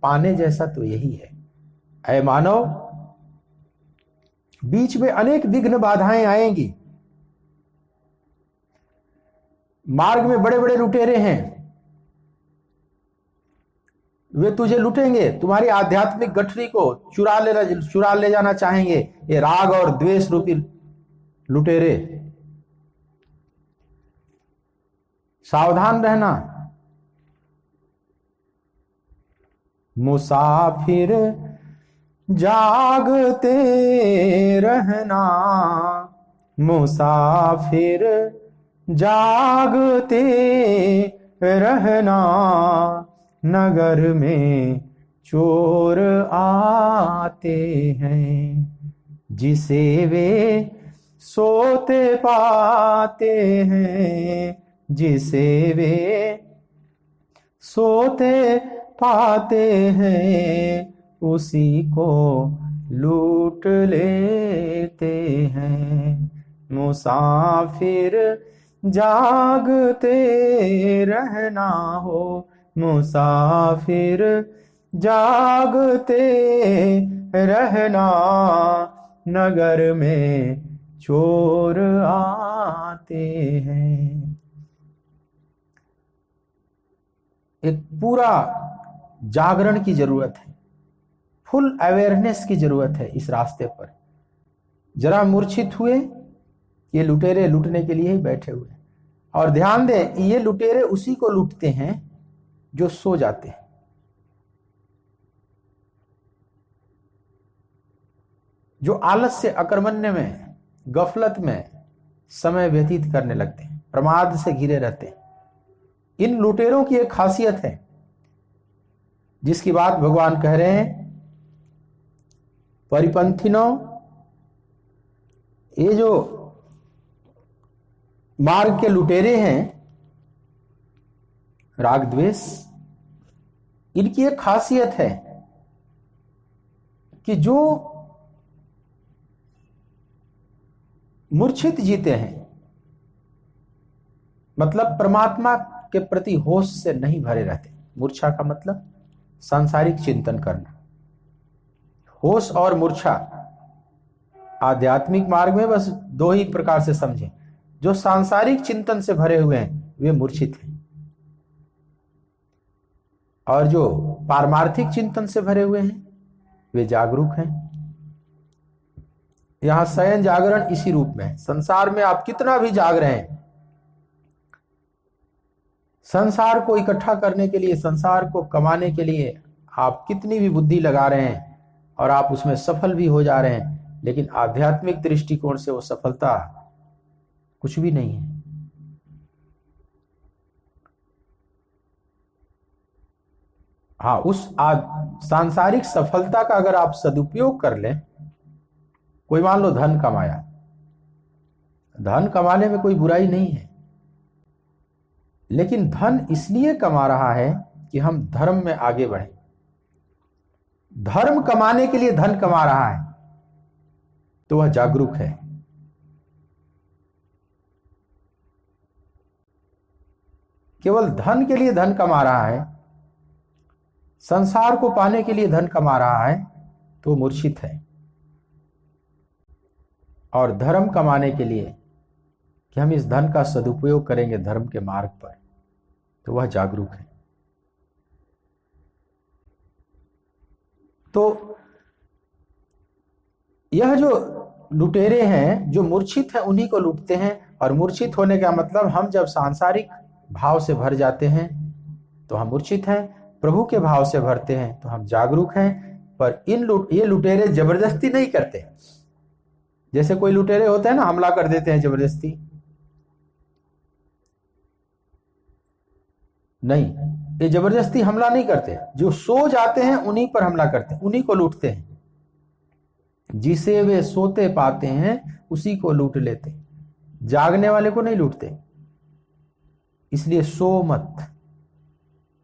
पाने जैसा तो यही है। ऐ मानव, बीच में अनेक विघ्न बाधाएं आएंगी, मार्ग में बड़े बड़े लुटेरे हैं, वे तुझे लुटेंगे, तुम्हारी आध्यात्मिक गठरी को चुरा ले जाना चाहेंगे, ये राग और द्वेष रूपी लुटेरे। सावधान रहना। मुसाफिर जागते रहना, मुसाफिर जागते रहना, नगर में चोर आते हैं, जिसे वे सोते पाते हैं, जिसे वे सोते पाते हैं, उसी को लूट लेते हैं। मुसाफिर जागते रहना हो, मुसाफिर जागते रहना, नगर में चोर आते हैं। एक पूरा जागरण की जरूरत है, फुल अवेयरनेस की जरूरत है इस रास्ते पर। जरा मूर्छित हुए, ये लुटेरे लूटने के लिए ही बैठे हुए। और ध्यान दें, ये लुटेरे उसी को लूटते हैं जो सो जाते हैं। जो आलस्य, अकर्मण्य में, गफलत में समय व्यतीत करने लगते हैं, प्रमाद से घिरे रहते हैं। इन लुटेरों की एक खासियत है, जिसकी बात भगवान कह रहे हैं, परिपंथिनो, ये जो मार्ग के लुटेरे हैं, राग द्वेष, इनकी एक खासियत है कि जो मूर्छित जीते हैं, मतलब परमात्मा के प्रति होश से नहीं भरे रहते। मूर्छा का मतलब सांसारिक चिंतन करना। होश और मूर्छा आध्यात्मिक मार्ग में बस दो ही प्रकार से समझें। जो सांसारिक चिंतन से भरे हुए हैं वे मूर्छित हैं, और जो पारमार्थिक चिंतन से भरे हुए हैं वे जागरूक हैं। यहां शयन जागरण इसी रूप में है। संसार में आप कितना भी जाग रहे हैं, संसार को इकट्ठा करने के लिए, संसार को कमाने के लिए आप कितनी भी बुद्धि लगा रहे हैं और आप उसमें सफल भी हो जा रहे हैं, लेकिन आध्यात्मिक दृष्टिकोण से वो सफलता कुछ भी नहीं है। हाँ, उस सांसारिक सफलता का अगर आप सदुपयोग कर लें, कोई मान लो धन कमाया, धन कमाने में कोई बुराई नहीं है, लेकिन धन इसलिए कमा रहा है कि हम धर्म में आगे बढ़े। धर्म कमाने के लिए धन कमा रहा है तो वह जागरूक है। केवल धन के लिए धन कमा रहा है, संसार को पाने के लिए धन कमा रहा है तो मूर्छित है। और धर्म कमाने के लिए कि हम इस धन का सदुपयोग करेंगे धर्म के मार्ग पर, तो वह जागरूक है। तो यह जो लुटेरे हैं, जो मूर्छित हैं, उन्हीं को लूटते हैं। और मूर्छित होने का मतलब, हम जब सांसारिक भाव से भर जाते हैं तो हम मूर्छित हैं, प्रभु के भाव से भरते हैं तो हम जागरूक हैं। पर ये लुटेरे जबरदस्ती नहीं करते। जैसे कोई लुटेरे होते हैं ना, हमला कर देते हैं जबरदस्ती, नहीं, ये जबरदस्ती हमला नहीं करते। जो सो जाते हैं उन्हीं पर हमला करते हैं, उन्हीं को लूटते हैं। जिसे वे सोते पाते हैं उसी को लूट लेते, जागने वाले को नहीं लूटते। इसलिए सो मत,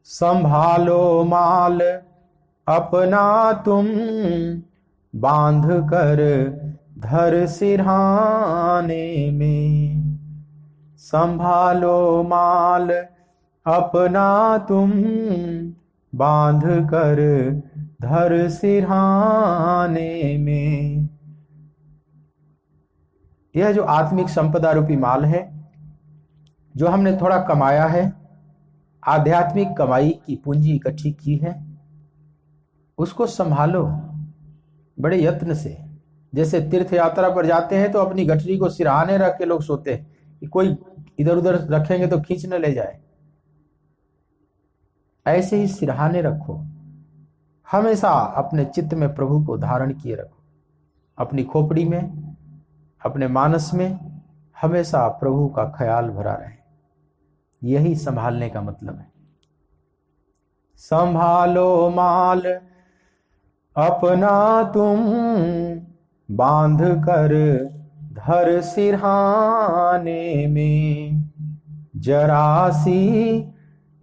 संभालो माल अपना तुम, बांध कर धर सिरहाने में। संभालो माल अपना तुम, बांध कर धर सिरहाने में। यह जो आत्मिक संपदा रूपी माल है, जो हमने थोड़ा कमाया है, आध्यात्मिक कमाई की पूंजी इकट्ठी की है, उसको संभालो बड़े यत्न से। जैसे तीर्थ यात्रा पर जाते हैं तो अपनी गठरी को सिरहाने रख के लोग सोते हैं कि कोई इधर उधर रखेंगे तो खींच न ले जाए। ऐसे ही सिरहाने रखो, हमेशा अपने चित्त में प्रभु को धारण किए रखो। अपनी खोपड़ी में, अपने मानस में हमेशा प्रभु का ख्याल भरा रहे। यही संभालने का मतलब है। संभालो माल अपना तुम, बांध कर धर सिरहाने में। जरा सी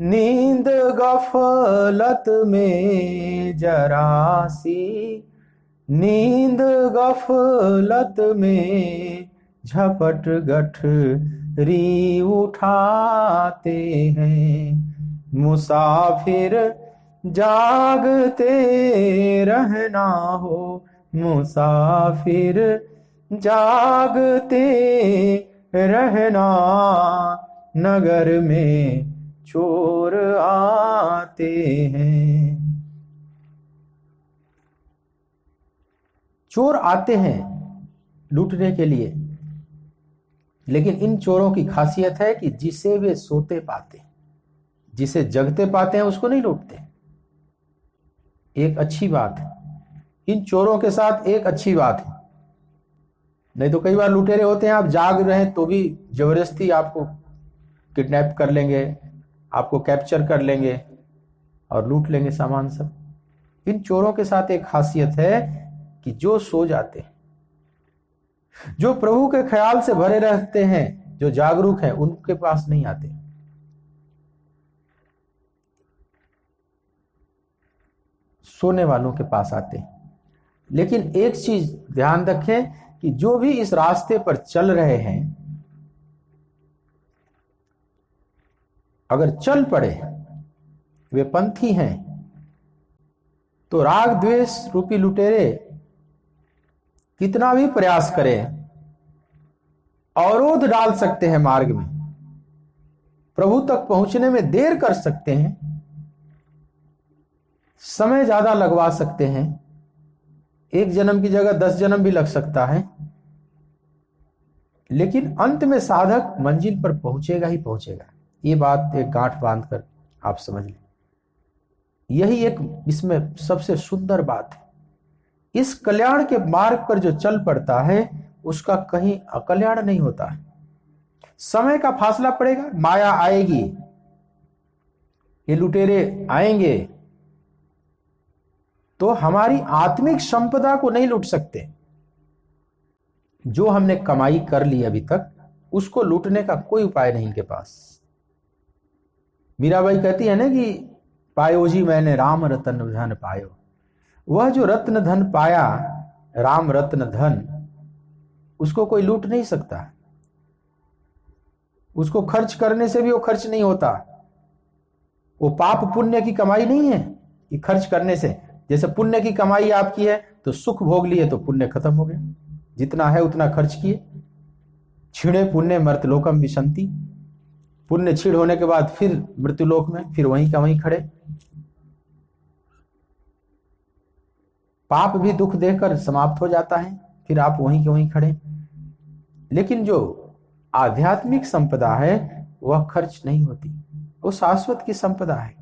नींद गफलत में, जरा सी नींद गफलत में, झपट गठरी उठाते हैं। मुसाफिर जागते रहना हो, मुसाफिर जागते रहना। नगर में चोर आते हैं। चोर आते हैं लूटने के लिए, लेकिन इन चोरों की खासियत है कि जिसे वे सोते पाते, जिसे जगते पाते हैं उसको नहीं लूटते। एक अच्छी बात है इन चोरों के साथ, एक अच्छी बात है। नहीं तो कई बार लुटेरे होते हैं, आप जाग रहे हैं तो भी जबरदस्ती आपको किडनैप कर लेंगे, आपको कैप्चर कर लेंगे और लूट लेंगे सामान सब। इन चोरों के साथ एक खासियत है कि जो सो जाते हैं, जो प्रभु के ख्याल से भरे रहते हैं, जो जागरूक हैं, उनके पास नहीं आते। सोने वालों के पास आते हैं। लेकिन एक चीज ध्यान रखें कि जो भी इस रास्ते पर चल रहे हैं, अगर चल पड़े, वे पंथी हैं, तो राग द्वेष रूपी लुटेरे कितना भी प्रयास करें, अवरोध डाल सकते हैं मार्ग में, प्रभु तक पहुंचने में देर कर सकते हैं, समय ज्यादा लगवा सकते हैं। एक जन्म की जगह 10 जन्म भी लग सकता है, लेकिन अंत में साधक मंजिल पर पहुंचेगा ही पहुंचेगा। ये बात एक गांठ बांध कर आप समझ लें। यही एक इसमें सबसे सुंदर बात है। इस कल्याण के मार्ग पर जो चल पड़ता है उसका कहीं अकल्याण नहीं होता है। समय का फासला पड़ेगा, माया आएगी, ये लुटेरे आएंगे, तो हमारी आत्मिक संपदा को नहीं लूट सकते। जो हमने कमाई कर ली अभी तक, उसको लूटने का कोई उपाय नहीं इनके पास। मीराबाई कहती है ना कि पायो जी मैंने राम रतन धन पायो। वह जो रत्न धन पाया, राम रत्न धन, उसको कोई लूट नहीं सकता। उसको खर्च करने से भी वो खर्च नहीं होता। वो पाप पुण्य की कमाई नहीं है कि खर्च करने से। जैसे पुण्य की कमाई आपकी है तो सुख भोग लिए तो पुण्य खत्म हो गया, जितना है उतना खर्च किए। छिड़े पुण्य मर्तलोकम विशंति, पुण्य छीड़ होने के बाद फिर मृत्युलोक में फिर वहीं का वहीं खड़े। पाप भी दुख देकर समाप्त हो जाता है, फिर आप वहीं के वहीं खड़े। लेकिन जो आध्यात्मिक संपदा है वह खर्च नहीं होती, वो शाश्वत की संपदा है।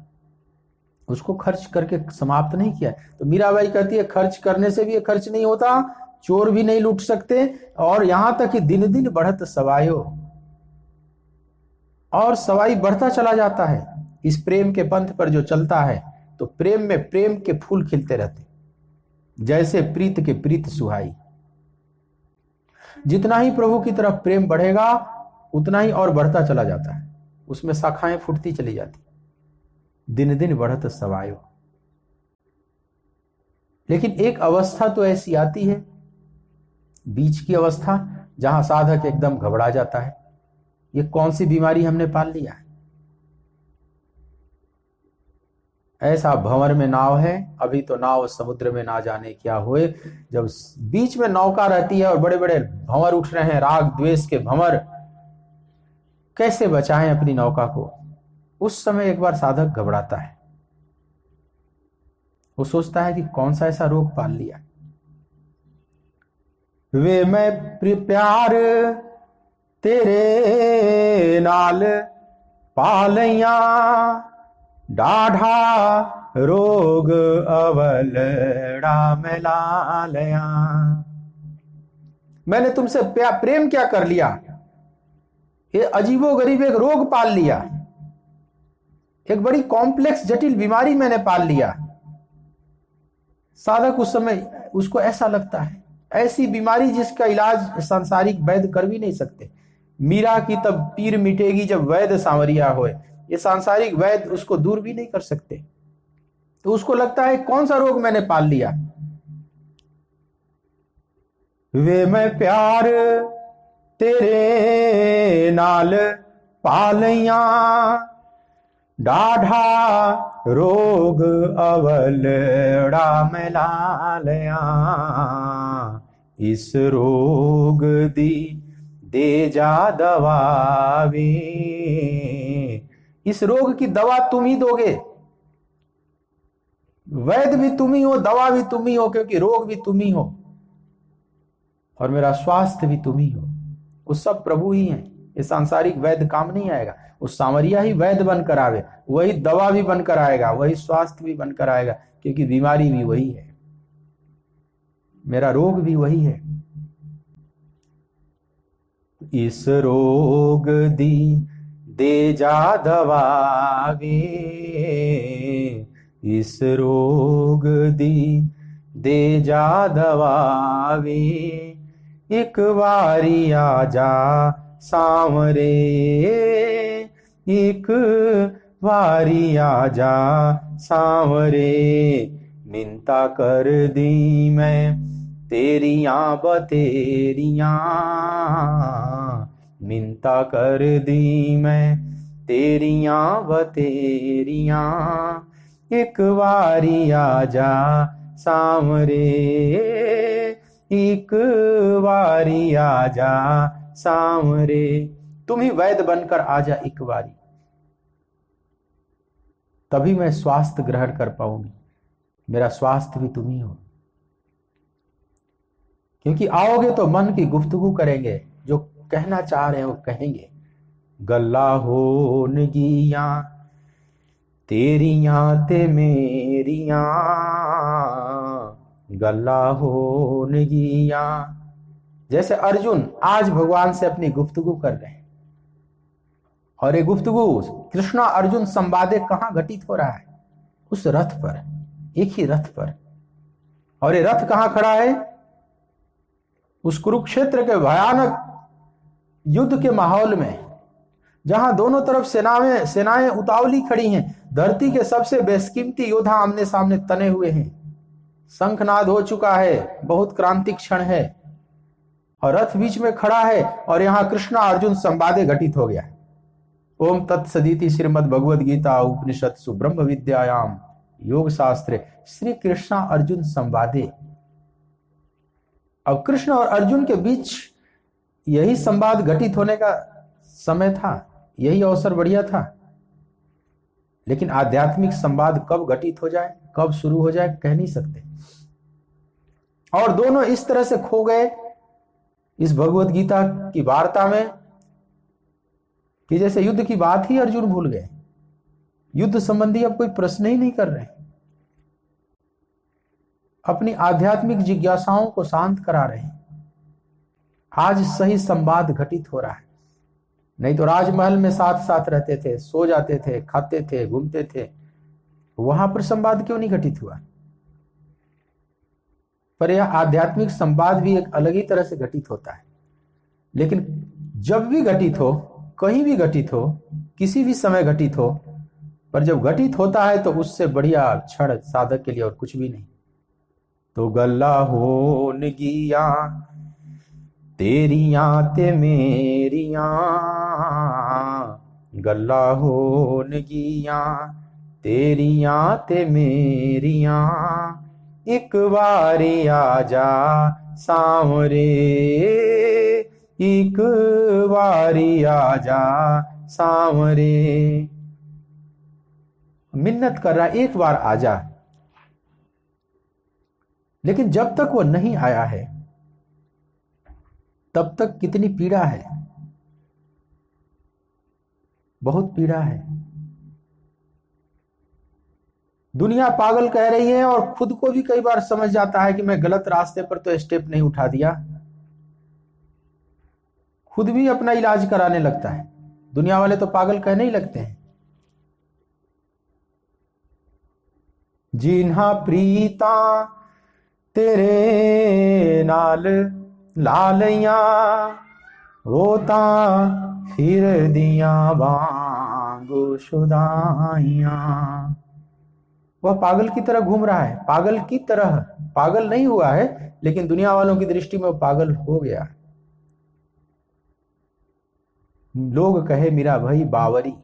उसको खर्च करके समाप्त नहीं किया। तो मीराबाई कहती है खर्च करने से भी ये खर्च नहीं होता, चोर भी नहीं लूट सकते, और यहां तक कि दिन दिन बढ़त सवायो, और सवाई बढ़ता चला जाता है इस प्रेम के पंथ पर जो चलता है। तो प्रेम में प्रेम के फूल खिलते रहते, जैसे प्रीत के प्रीत सुहाई। जितना ही प्रभु की तरफ प्रेम बढ़ेगा उतना ही और बढ़ता चला जाता है, उसमें शाखाएं फूटती चली जाती, दिन दिन बढ़त सवायो। लेकिन एक अवस्था तो ऐसी आती है, बीच की अवस्था, जहां साधक एकदम घबरा जाता है, ये कौन सी बीमारी हमने पाल लिया है। ऐसा भंवर में नाव है, अभी तो नाव समुद्र में ना जाने क्या होए। जब बीच में नौका रहती है और बड़े बड़े भंवर उठ रहे हैं, राग द्वेष के भंवर, कैसे बचाएं अपनी नौका को, उस समय एक बार साधक घबराता है। वो सोचता है कि कौन सा ऐसा रोग पाल लिया। वे मैं प्यार तेरे नाल पालिया, डाढ़ा रोग अवलड़ा में लालया। मैंने तुमसे प्रेम क्या कर लिया, ये अजीबो गरीब एक रोग पाल लिया, एक बड़ी कॉम्प्लेक्स जटिल बीमारी मैंने पाल लिया। साधक उस समय उसको ऐसा लगता है, ऐसी बीमारी जिसका इलाज सांसारिक वैद्य कर भी नहीं सकते। मीरा की तब पीर मिटेगी जब वैद्य सांवरिया होए, ये सांसारिक वैद्य उसको दूर भी नहीं कर सकते। तो उसको लगता है कौन सा रोग मैंने पाल लिया। वे मैं प्यार तेरे नाल पालिया, डाढ़ा रोग अवलड़ा में लालया। इस रोग दी दे जा दवा वे, इस रोग की दवा तुम ही दोगे। वैद्य भी तुम ही हो, दवा भी तुम ही हो, क्योंकि रोग भी तुम ही हो और मेरा स्वास्थ्य भी तुम ही हो। वो सब प्रभु ही हैं। ये सांसारिक वैद्य काम नहीं आएगा, उस सांवरिया ही वैद्य बनकर आवे, वही दवा भी बनकर आएगा, वही स्वास्थ्य भी बनकर आएगा, क्योंकि बीमारी भी वही है, मेरा रोग भी वही है। इस रोग दी दे जा दवा वे, इस रोग दी दे जा दवा वे। एक बारी आ जा सांवरे, एक बारी आ जा सांवरे। मिन्ता कर दी मैं तेरियां बतेरियां, मिन्ता कर दी मैं तेरियां बतेरियां। एक बारी आ जा सांवरे, एक बारी आ जा सांवरे। तुम ही वैद्य बनकर आ जा एक बारी, तभी मैं स्वास्थ्य ग्रहण कर पाऊंगी, मेरा स्वास्थ्य भी तुम ही हो। क्योंकि आओगे तो मन की गुफ्तगू करेंगे, जो कहना चाह रहे हैं वो कहेंगे। गल्ला हो नगिया तेरियां ते मेरियां, गल्ला हो नगिया। जैसे अर्जुन आज भगवान से अपनी गुफ्तगू कर रहे हैं, और ये गुफ्तगू कृष्णा अर्जुन संवादे कहां घटित हो रहा है, उस रथ पर, एक ही रथ पर। और ये रथ कहां खड़ा है, उस कुरुक्षेत्र के भयानक युद्ध के माहौल में, जहां दोनों तरफ सेनाएं उतावली खड़ी हैं। धरती के सबसे बेशकीमती योद्धा आमने सामने तने हुए हैं, शंखनाद हो चुका है, बहुत क्रांतिक क्षण है, और रथ बीच में खड़ा है, और यहां कृष्णा अर्जुन संवादे घटित हो गया। ओम तत्सदिति श्रीमद् भगवद गीता उपनिषत्सु ब्रह्म विद्यायाम योग शास्त्रे श्री कृष्णा अर्जुन संवादे। अब कृष्ण और अर्जुन के बीच यही संवाद घटित होने का समय था, यही अवसर बढ़िया था। लेकिन आध्यात्मिक संवाद कब घटित हो जाए, कब शुरू हो जाए, कह नहीं सकते। और दोनों इस तरह से खो गए इस भगवद गीता की वार्ता में कि जैसे युद्ध की बात ही अर्जुन भूल गए। युद्ध संबंधी अब कोई प्रश्न ही नहीं कर रहे, अपनी आध्यात्मिक जिज्ञासाओं को शांत करा रहे हैं। आज सही संवाद घटित हो रहा है। नहीं तो राजमहल में साथ साथ रहते थे, सो जाते थे, खाते थे, घूमते थे, वहां पर संवाद क्यों नहीं घटित हुआ? पर यह आध्यात्मिक संवाद भी एक अलग ही तरह से घटित होता है। लेकिन जब भी घटित हो, कहीं भी घटित हो, किसी भी समय घटित हो, पर जब घटित होता है तो उससे बढ़िया क्षण साधक के लिए और कुछ भी नहीं। तो गल्ला हो नगिया तेरियां ते मेरियां, गल्ला हो नगिया तेरियां ते मेरियां, एक बारी आजा सांवरे, एक बारी आजा सांवरे। मिन्नत कर रहा, एक बार आजा। लेकिन जब तक वो नहीं आया है तब तक कितनी पीड़ा है, बहुत पीड़ा है। दुनिया पागल कह रही है और खुद को भी कई बार समझ जाता है कि मैं गलत रास्ते पर तो स्टेप नहीं उठा दिया, खुद भी अपना इलाज कराने लगता है। दुनिया वाले तो पागल कहने ही लगते हैं। जिन्हा प्रीता तेरे नाल लालियां, वो तां फिर दिया वांगू शुदाइयां। वह पागल की तरह घूम रहा है, पागल की तरह, पागल नहीं हुआ है लेकिन दुनिया वालों की दृष्टि में वो पागल हो गया। लोग कहे मेरा भाई बावरी,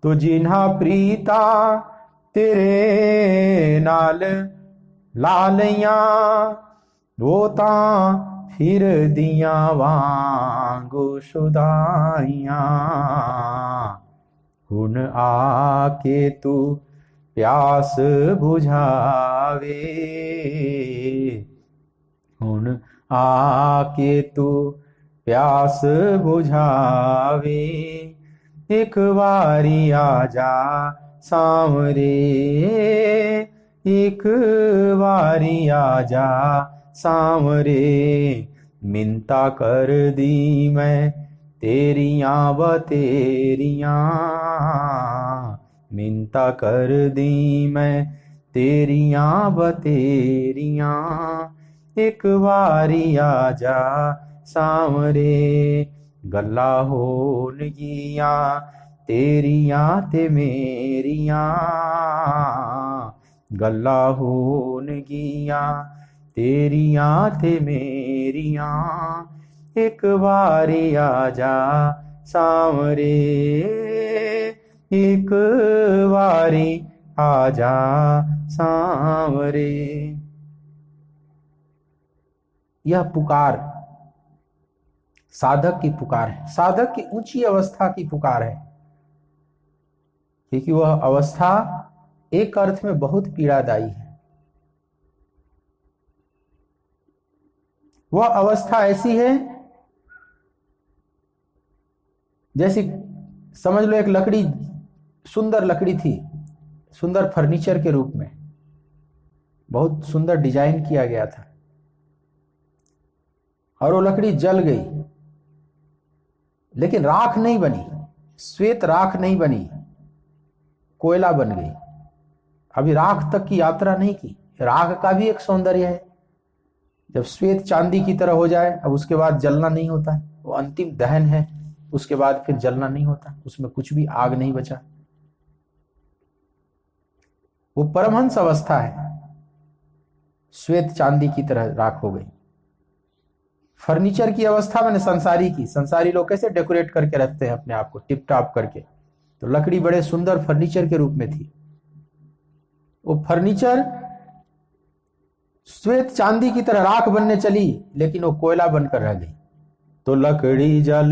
तो जिन्हा प्रीता तेरे नाल लालियां, वो तां फिर दिया वांगू शुदाइयां। हुन आके तू प्यास बुझावे, हुन आके तू प्यास बुझावे, एक बारी आजा सांवरे, एक बारी आजा सांवरे। मिन्ता कर दी मैं तेरियां बतेरियां, मिन्ता कर दी मैं तेरियां बतेरियां, एक बारी आजा सांवरे। गल्ला हो नगिया तेरियां ते मेरियां, गल्ला हो नगिया तेरियां ते मेरियां, एक बारी आजा सांवरे, एक बारी आजा सांवरे। यह पुकार साधक की पुकार है, साधक की ऊंची अवस्था की पुकार है, क्योंकि वह अवस्था एक अर्थ में बहुत पीड़ादायी है। वह अवस्था ऐसी है जैसी, समझ लो एक लकड़ी, सुंदर लकड़ी थी, सुंदर फर्नीचर के रूप में, बहुत सुंदर डिजाइन किया गया था, और वो लकड़ी जल गई, लेकिन राख नहीं बनी, श्वेत राख नहीं बनी, कोयला बन गई। अभी राख तक की यात्रा नहीं की। राख का भी एक सौंदर्य है, जब श्वेत चांदी की तरह हो जाए, अब उसके बाद जलना नहीं होता, वो अंतिम दहन है, उसके बाद फिर जलना नहीं होता, उसमें कुछ भी आग नहीं बचा। वो परमहंस अवस्था है, श्वेत चांदी की तरह राख हो गई। फर्नीचर की अवस्था मैंने संसारी की, संसारी लोग कैसे डेकोरेट करके रखते हैं अपने आप को टिप टॉप करके, तो लकड़ी बड़े सुंदर फर्नीचर के रूप में थी। वो फर्नीचर श्वेत चांदी की तरह राख बनने चली, लेकिन वो कोयला बनकर रह गई। तो लकड़ी जल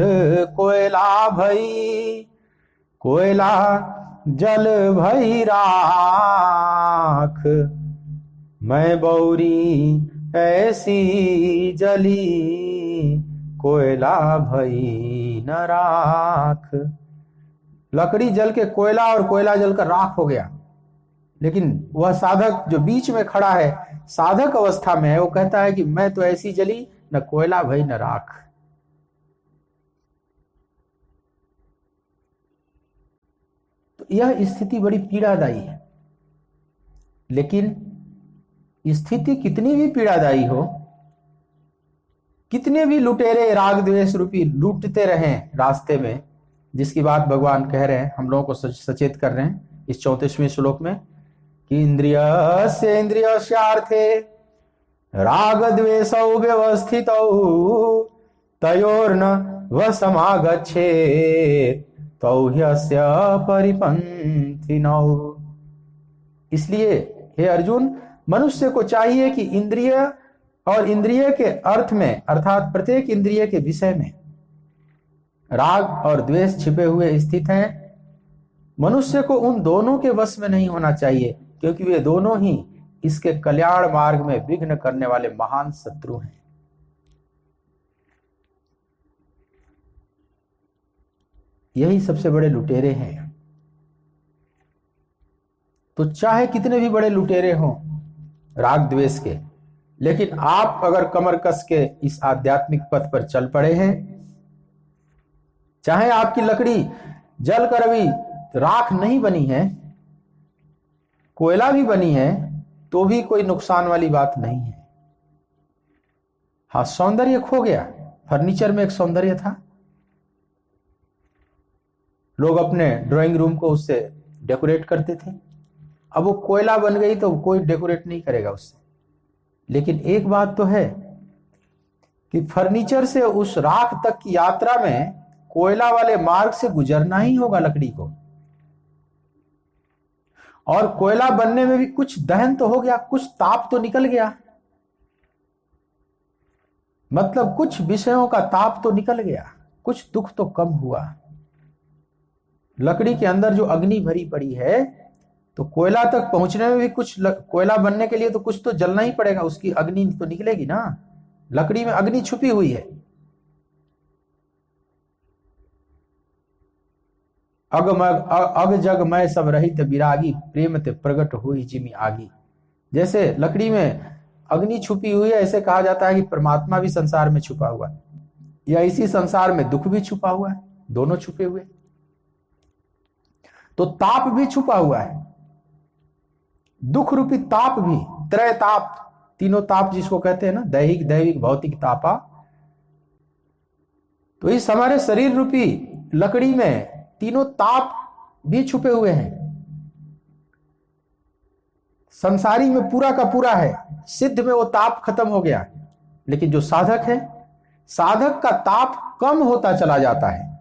कोयला भई, कोयला जल भई राख, मैं बौरी ऐसी जली, कोयला भई न राख। लकड़ी जल के कोयला और कोयला जलकर राख हो गया। लेकिन वह साधक जो बीच में खड़ा है, साधक अवस्था में है, वो कहता है कि मैं तो ऐसी जली, न कोयला भई न राख। तो यह स्थिति बड़ी पीड़ादायी है। लेकिन स्थिति कितनी भी पीड़ादायी हो, कितने भी लुटेरे राग द्वेष रूपी लूटते रहें रास्ते में, जिसकी बात भगवान कह रहे हैं, हम लोगों को सचेत कर रहे हैं इस 34वें श्लोक में कि इंद्रियस्य इंद्रियस्यार्थे राग द्वेषौ व्यवस्थितौ तयोर्न वशमागच्छेत् तौ ह्यस्य परिपन्थिनौ। इसलिए हे अर्जुन, मनुष्य को चाहिए कि इंद्रिय और इंद्रिय के अर्थ में, अर्थात प्रत्येक इंद्रिय के विषय में राग और द्वेष छिपे हुए स्थित हैं। मनुष्य को उन दोनों के वश में नहीं होना चाहिए, क्योंकि वे दोनों ही इसके कल्याण मार्ग में विघ्न करने वाले महान शत्रु हैं। यही सबसे बड़े लुटेरे हैं। तो चाहे कितने भी बड़े लुटेरे हों राग द्वेष के, लेकिन आप अगर कमर कस के इस आध्यात्मिक पथ पर चल पड़े हैं, चाहे आपकी लकड़ी जलकर अभी राख नहीं बनी है, कोयला भी बनी है, तो भी कोई नुकसान वाली बात नहीं है। हाँ, सौंदर्य खो गया। फर्नीचर में एक सौंदर्य था, लोग अपने ड्राइंग रूम को उससे डेकोरेट करते थे। अब वो कोयला बन गई तो कोई डेकोरेट नहीं करेगा उससे। लेकिन एक बात तो है कि फर्नीचर से उस राख तक की यात्रा में कोयला वाले मार्ग से गुजरना ही होगा लकड़ी को। और कोयला बनने में भी कुछ दहन तो हो गया, कुछ ताप तो निकल गया, मतलब कुछ विषयों का ताप तो निकल गया, कुछ दुख तो कम हुआ। लकड़ी के अंदर जो अग्नि भरी पड़ी है, तो कोयला तक पहुंचने में भी कुछ, कोयला बनने के लिए तो कुछ तो जलना ही पड़ेगा, उसकी अग्नि तो निकलेगी ना। लकड़ी में अग्नि छुपी हुई है। अग जग मैं सब रहित विरागी प्रेम ते प्रगट हुई जिमी आगी। जैसे लकड़ी में अग्नि छुपी हुई है, ऐसे कहा जाता है कि परमात्मा भी संसार में छुपा हुआ है, या इसी संसार में दुख भी छुपा हुआ है, दोनों छुपे हुए। तो ताप भी छुपा हुआ है, दुख रूपी ताप भी, त्रय ताप, तीनों ताप जिसको कहते हैं ना, दैहिक दैविक भौतिक तापा। तो इस हमारे शरीर रूपी लकड़ी में तीनों ताप भी छुपे हुए हैं। संसारी में पूरा का पूरा है, सिद्ध में वो ताप खत्म हो गया। लेकिन जो साधक है, साधक का ताप कम होता चला जाता है,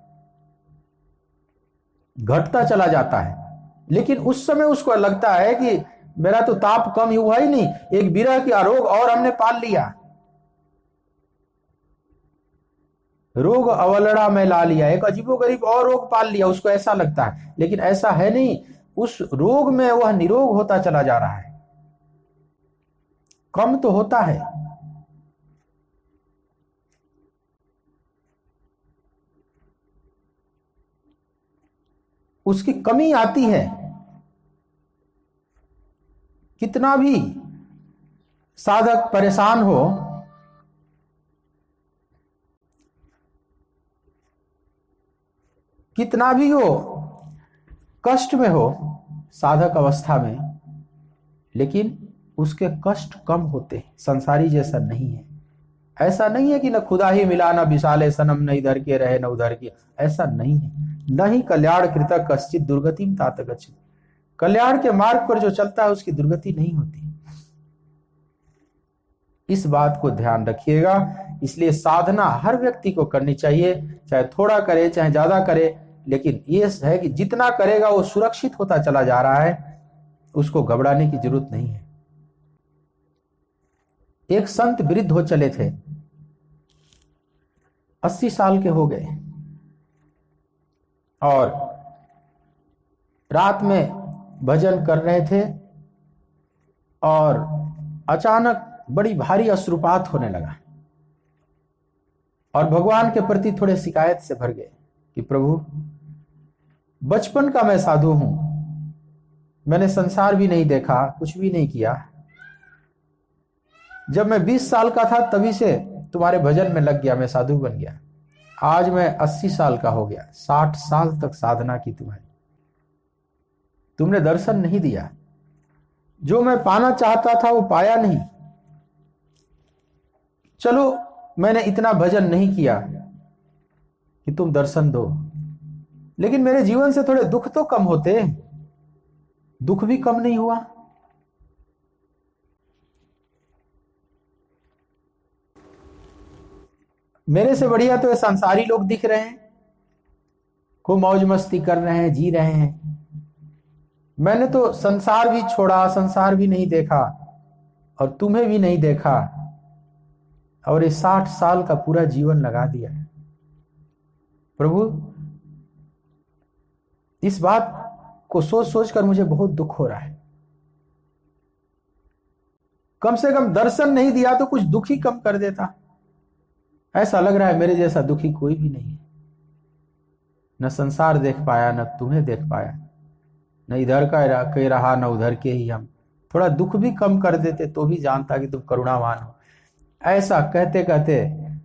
घटता चला जाता है। लेकिन उस समय उसको लगता है कि मेरा तो ताप कम हुआ ही नहीं, एक विरह की रोग और हमने पाल लिया, रोग अवलड़ा में ला लिया, एक अजीबोगरीब और रोग पाल लिया, उसको ऐसा लगता है। लेकिन ऐसा है नहीं, उस रोग में वह निरोग होता चला जा रहा है, कम तो होता है। उसकी कमी आती है। कितना भी साधक परेशान हो, कितना भी हो कष्ट में हो साधक अवस्था में, लेकिन उसके कष्ट कम होते हैं, संसारी जैसा नहीं है। ऐसा नहीं है कि न खुदा ही मिला न विशाले सनम, न इधर के रहे न उधर के, ऐसा नहीं है। न ही कल्याण कृतक कश्चित दुर्गतिम तात गच्छति। कल्याण के मार्ग पर जो चलता है उसकी दुर्गति नहीं होती। इस बात को ध्यान रखिएगा। इसलिए साधना हर व्यक्ति को करनी चाहिए, चाहे थोड़ा करे चाहे ज्यादा करे, लेकिन ये है कि जितना करेगा वो सुरक्षित होता चला जा रहा है, उसको घबराने की जरूरत नहीं है। एक संत वृद्ध हो चले थे, 80 साल के हो गए, और रात में भजन कर रहे थे और अचानक बड़ी भारी अश्रुपात होने लगा और भगवान के प्रति थोड़े शिकायत से भर गए कि प्रभु, बचपन का मैं साधु हूं, मैंने संसार भी नहीं देखा, कुछ भी नहीं किया। जब मैं 20 साल का था तभी से तुम्हारे भजन में लग गया, मैं साधु बन गया। आज मैं 80 साल का हो गया, 60 साल तक साधना की तुम्हारी, तुमने दर्शन नहीं दिया। जो मैं पाना चाहता था वो पाया नहीं। चलो मैंने इतना भजन नहीं किया कि तुम दर्शन दो, लेकिन मेरे जीवन से थोड़े दुख तो कम होते। दुख भी कम नहीं हुआ। मेरे से बढ़िया तो ये संसारी लोग दिख रहे हैं, खूब मौज मस्ती कर रहे हैं, जी रहे हैं। मैंने तो संसार भी छोड़ा, संसार भी नहीं देखा और तुम्हें भी नहीं देखा, और ये 60 साल का पूरा जीवन लगा दिया। प्रभु, इस बात को सोच सोच कर मुझे बहुत दुख हो रहा है। कम से कम दर्शन नहीं दिया तो कुछ दुख ही कम कर देता। ऐसा लग रहा है मेरे जैसा दुखी कोई भी नहीं है। न संसार देख पाया, न तुम्हें देख पाया, न इधर का रहा न उधर के ही हम। थोड़ा दुख भी कम कर देते तो भी जानता कि तुम करुणावान हो। ऐसा कहते कहते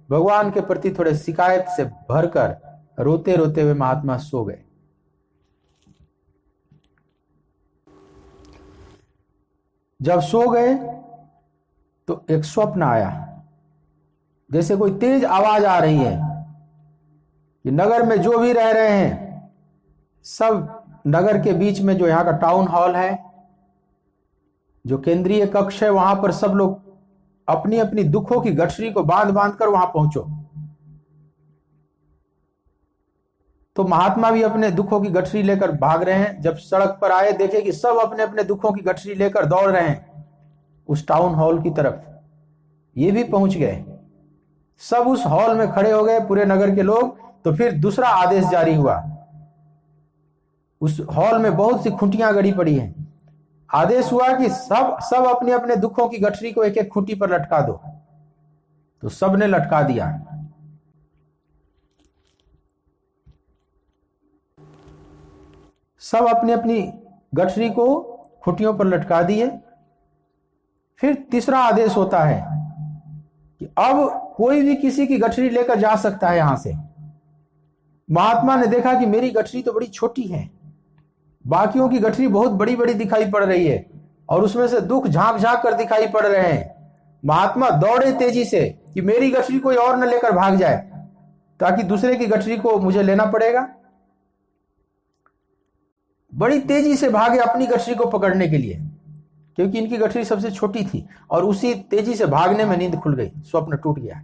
भगवान के प्रति थोड़े शिकायत से भरकर रोते रोते हुए महात्मा सो गए। जब सो गए तो एक स्वप्न आया, जैसे कोई तेज आवाज आ रही है कि नगर में जो भी रह रहे हैं सब, नगर के बीच में जो यहाँ का टाउन हॉल है, जो केंद्रीय कक्ष है, वहां पर सब लोग अपनी अपनी दुखों की गठरी को बांध बांध कर वहां पहुंचो। तो महात्मा भी अपने दुखों की गठरी लेकर भाग रहे हैं। जब सड़क पर आए देखे कि सब अपने अपने दुखों की गठरी लेकर दौड़ रहे हैं उस टाउन हॉल की तरफ। ये भी पहुंच गए, सब उस हॉल में खड़े हो गए पूरे नगर के लोग। तो फिर दूसरा आदेश जारी हुआ। उस हॉल में बहुत सी खूंटियां गड़ी पड़ी हैं। आदेश हुआ कि सब अपने अपने दुखों की गठरी को एक एक खूंटी पर लटका दो। तो सब ने लटका दिया। सब अपनी अपनी गठरी को खूंटियों पर लटका दिए। फिर तीसरा आदेश होता है कि अब कोई भी किसी की गठरी लेकर जा सकता है यहां से। महात्मा ने देखा कि मेरी गठरी तो बड़ी छोटी है, बाकियों की गठरी बहुत बड़ी बड़ी दिखाई पड़ रही है और उसमें से दुख झांक झांक कर दिखाई पड़ रहे हैं। महात्मा दौड़े तेजी से कि मेरी गठरी कोई और न लेकर भाग जाए, ताकि दूसरे की गठरी को मुझे लेना पड़ेगा। बड़ी तेजी से भागे अपनी गठरी को पकड़ने के लिए, क्योंकि इनकी गठरी सबसे छोटी थी। और उसी तेजी से भागने में नींद खुल गई, स्वप्न टूट गया।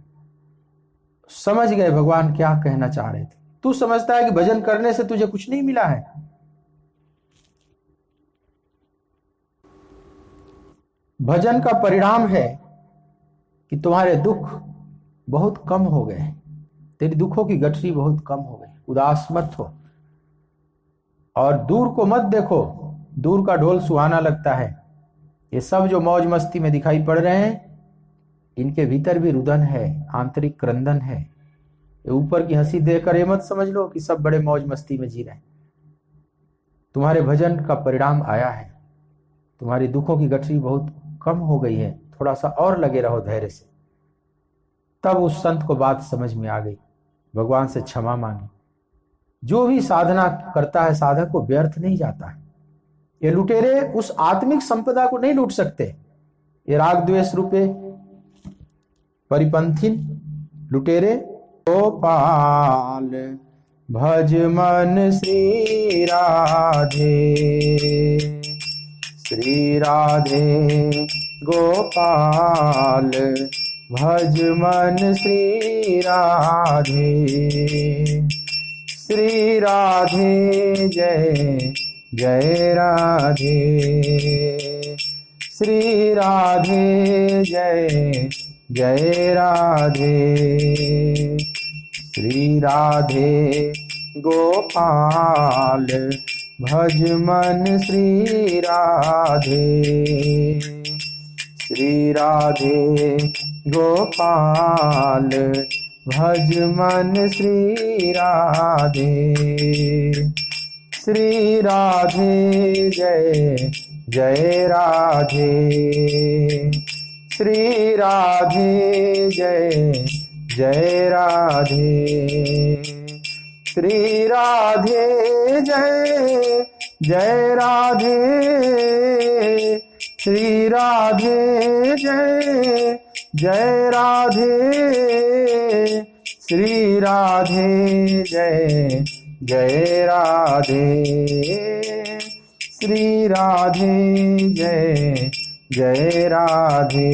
समझ गए भगवान क्या कहना चाह रहे थे। तू समझता है कि भजन करने से तुझे कुछ नहीं मिला है। भजन का परिणाम है कि तुम्हारे दुख बहुत कम हो गए, तेरी दुखों की गठरी बहुत कम हो गई। उदास मत हो और दूर को मत देखो, दूर का ढोल सुहाना लगता है। ये सब जो मौज मस्ती में दिखाई पड़ रहे हैं, इनके भीतर भी रुदन है, आंतरिक क्रंदन है। ये ऊपर की हंसी देखकर ये मत समझ लो कि सब बड़े मौज मस्ती में जी रहे हैं। तुम्हारे भजन का परिणाम आया है, तुम्हारी दुखों की गठरी बहुत कम हो गई है। थोड़ा सा और लगे रहो धैर्य से। तब उस संत को बात समझ में आ गई, भगवान से क्षमा मांगी। जो भी साधना करता है साधक को व्यर्थ नहीं जाता है। ये लुटेरे उस आत्मिक संपदा को नहीं लूट सकते। ये राग द्वेष रूपे परिपंथीन लुटेरे। गोपाल भज मन श्री राधे, श्री राधे गोपाल भज मन श्री राधे। श्री राधे जय जय राधे, श्री राधे जय जय राधे। श्री राधे गोपाल भज मन श्री राधे, श्री राधे गोपाल भज मन श्री राधे। श्री राधे जय जय राधे, श्री राधे जय जय राधे, श्री राधे जय जय राधे, श्री राधे जय जय राधे, श्री राधे जय जय राधे, श्री राधे जय जय राधे।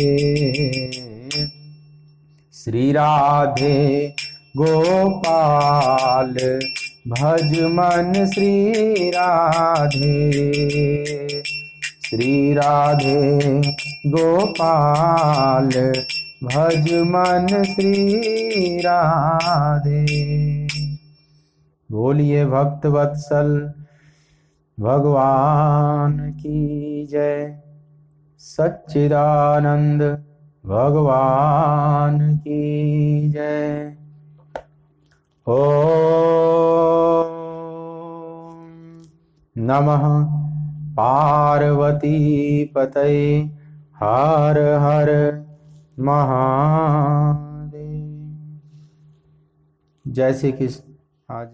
श्री राधे गोपाल भज मन श्री राधे, श्री राधे गोपाल भज मन श्री राधे। बोलिए भक्त वत्सल भगवान की जय, सच्चिदानंद भगवान की जय। ओम नमः पार्वती पतये, हर हर महादेव। जय श्री कृष्ण। आज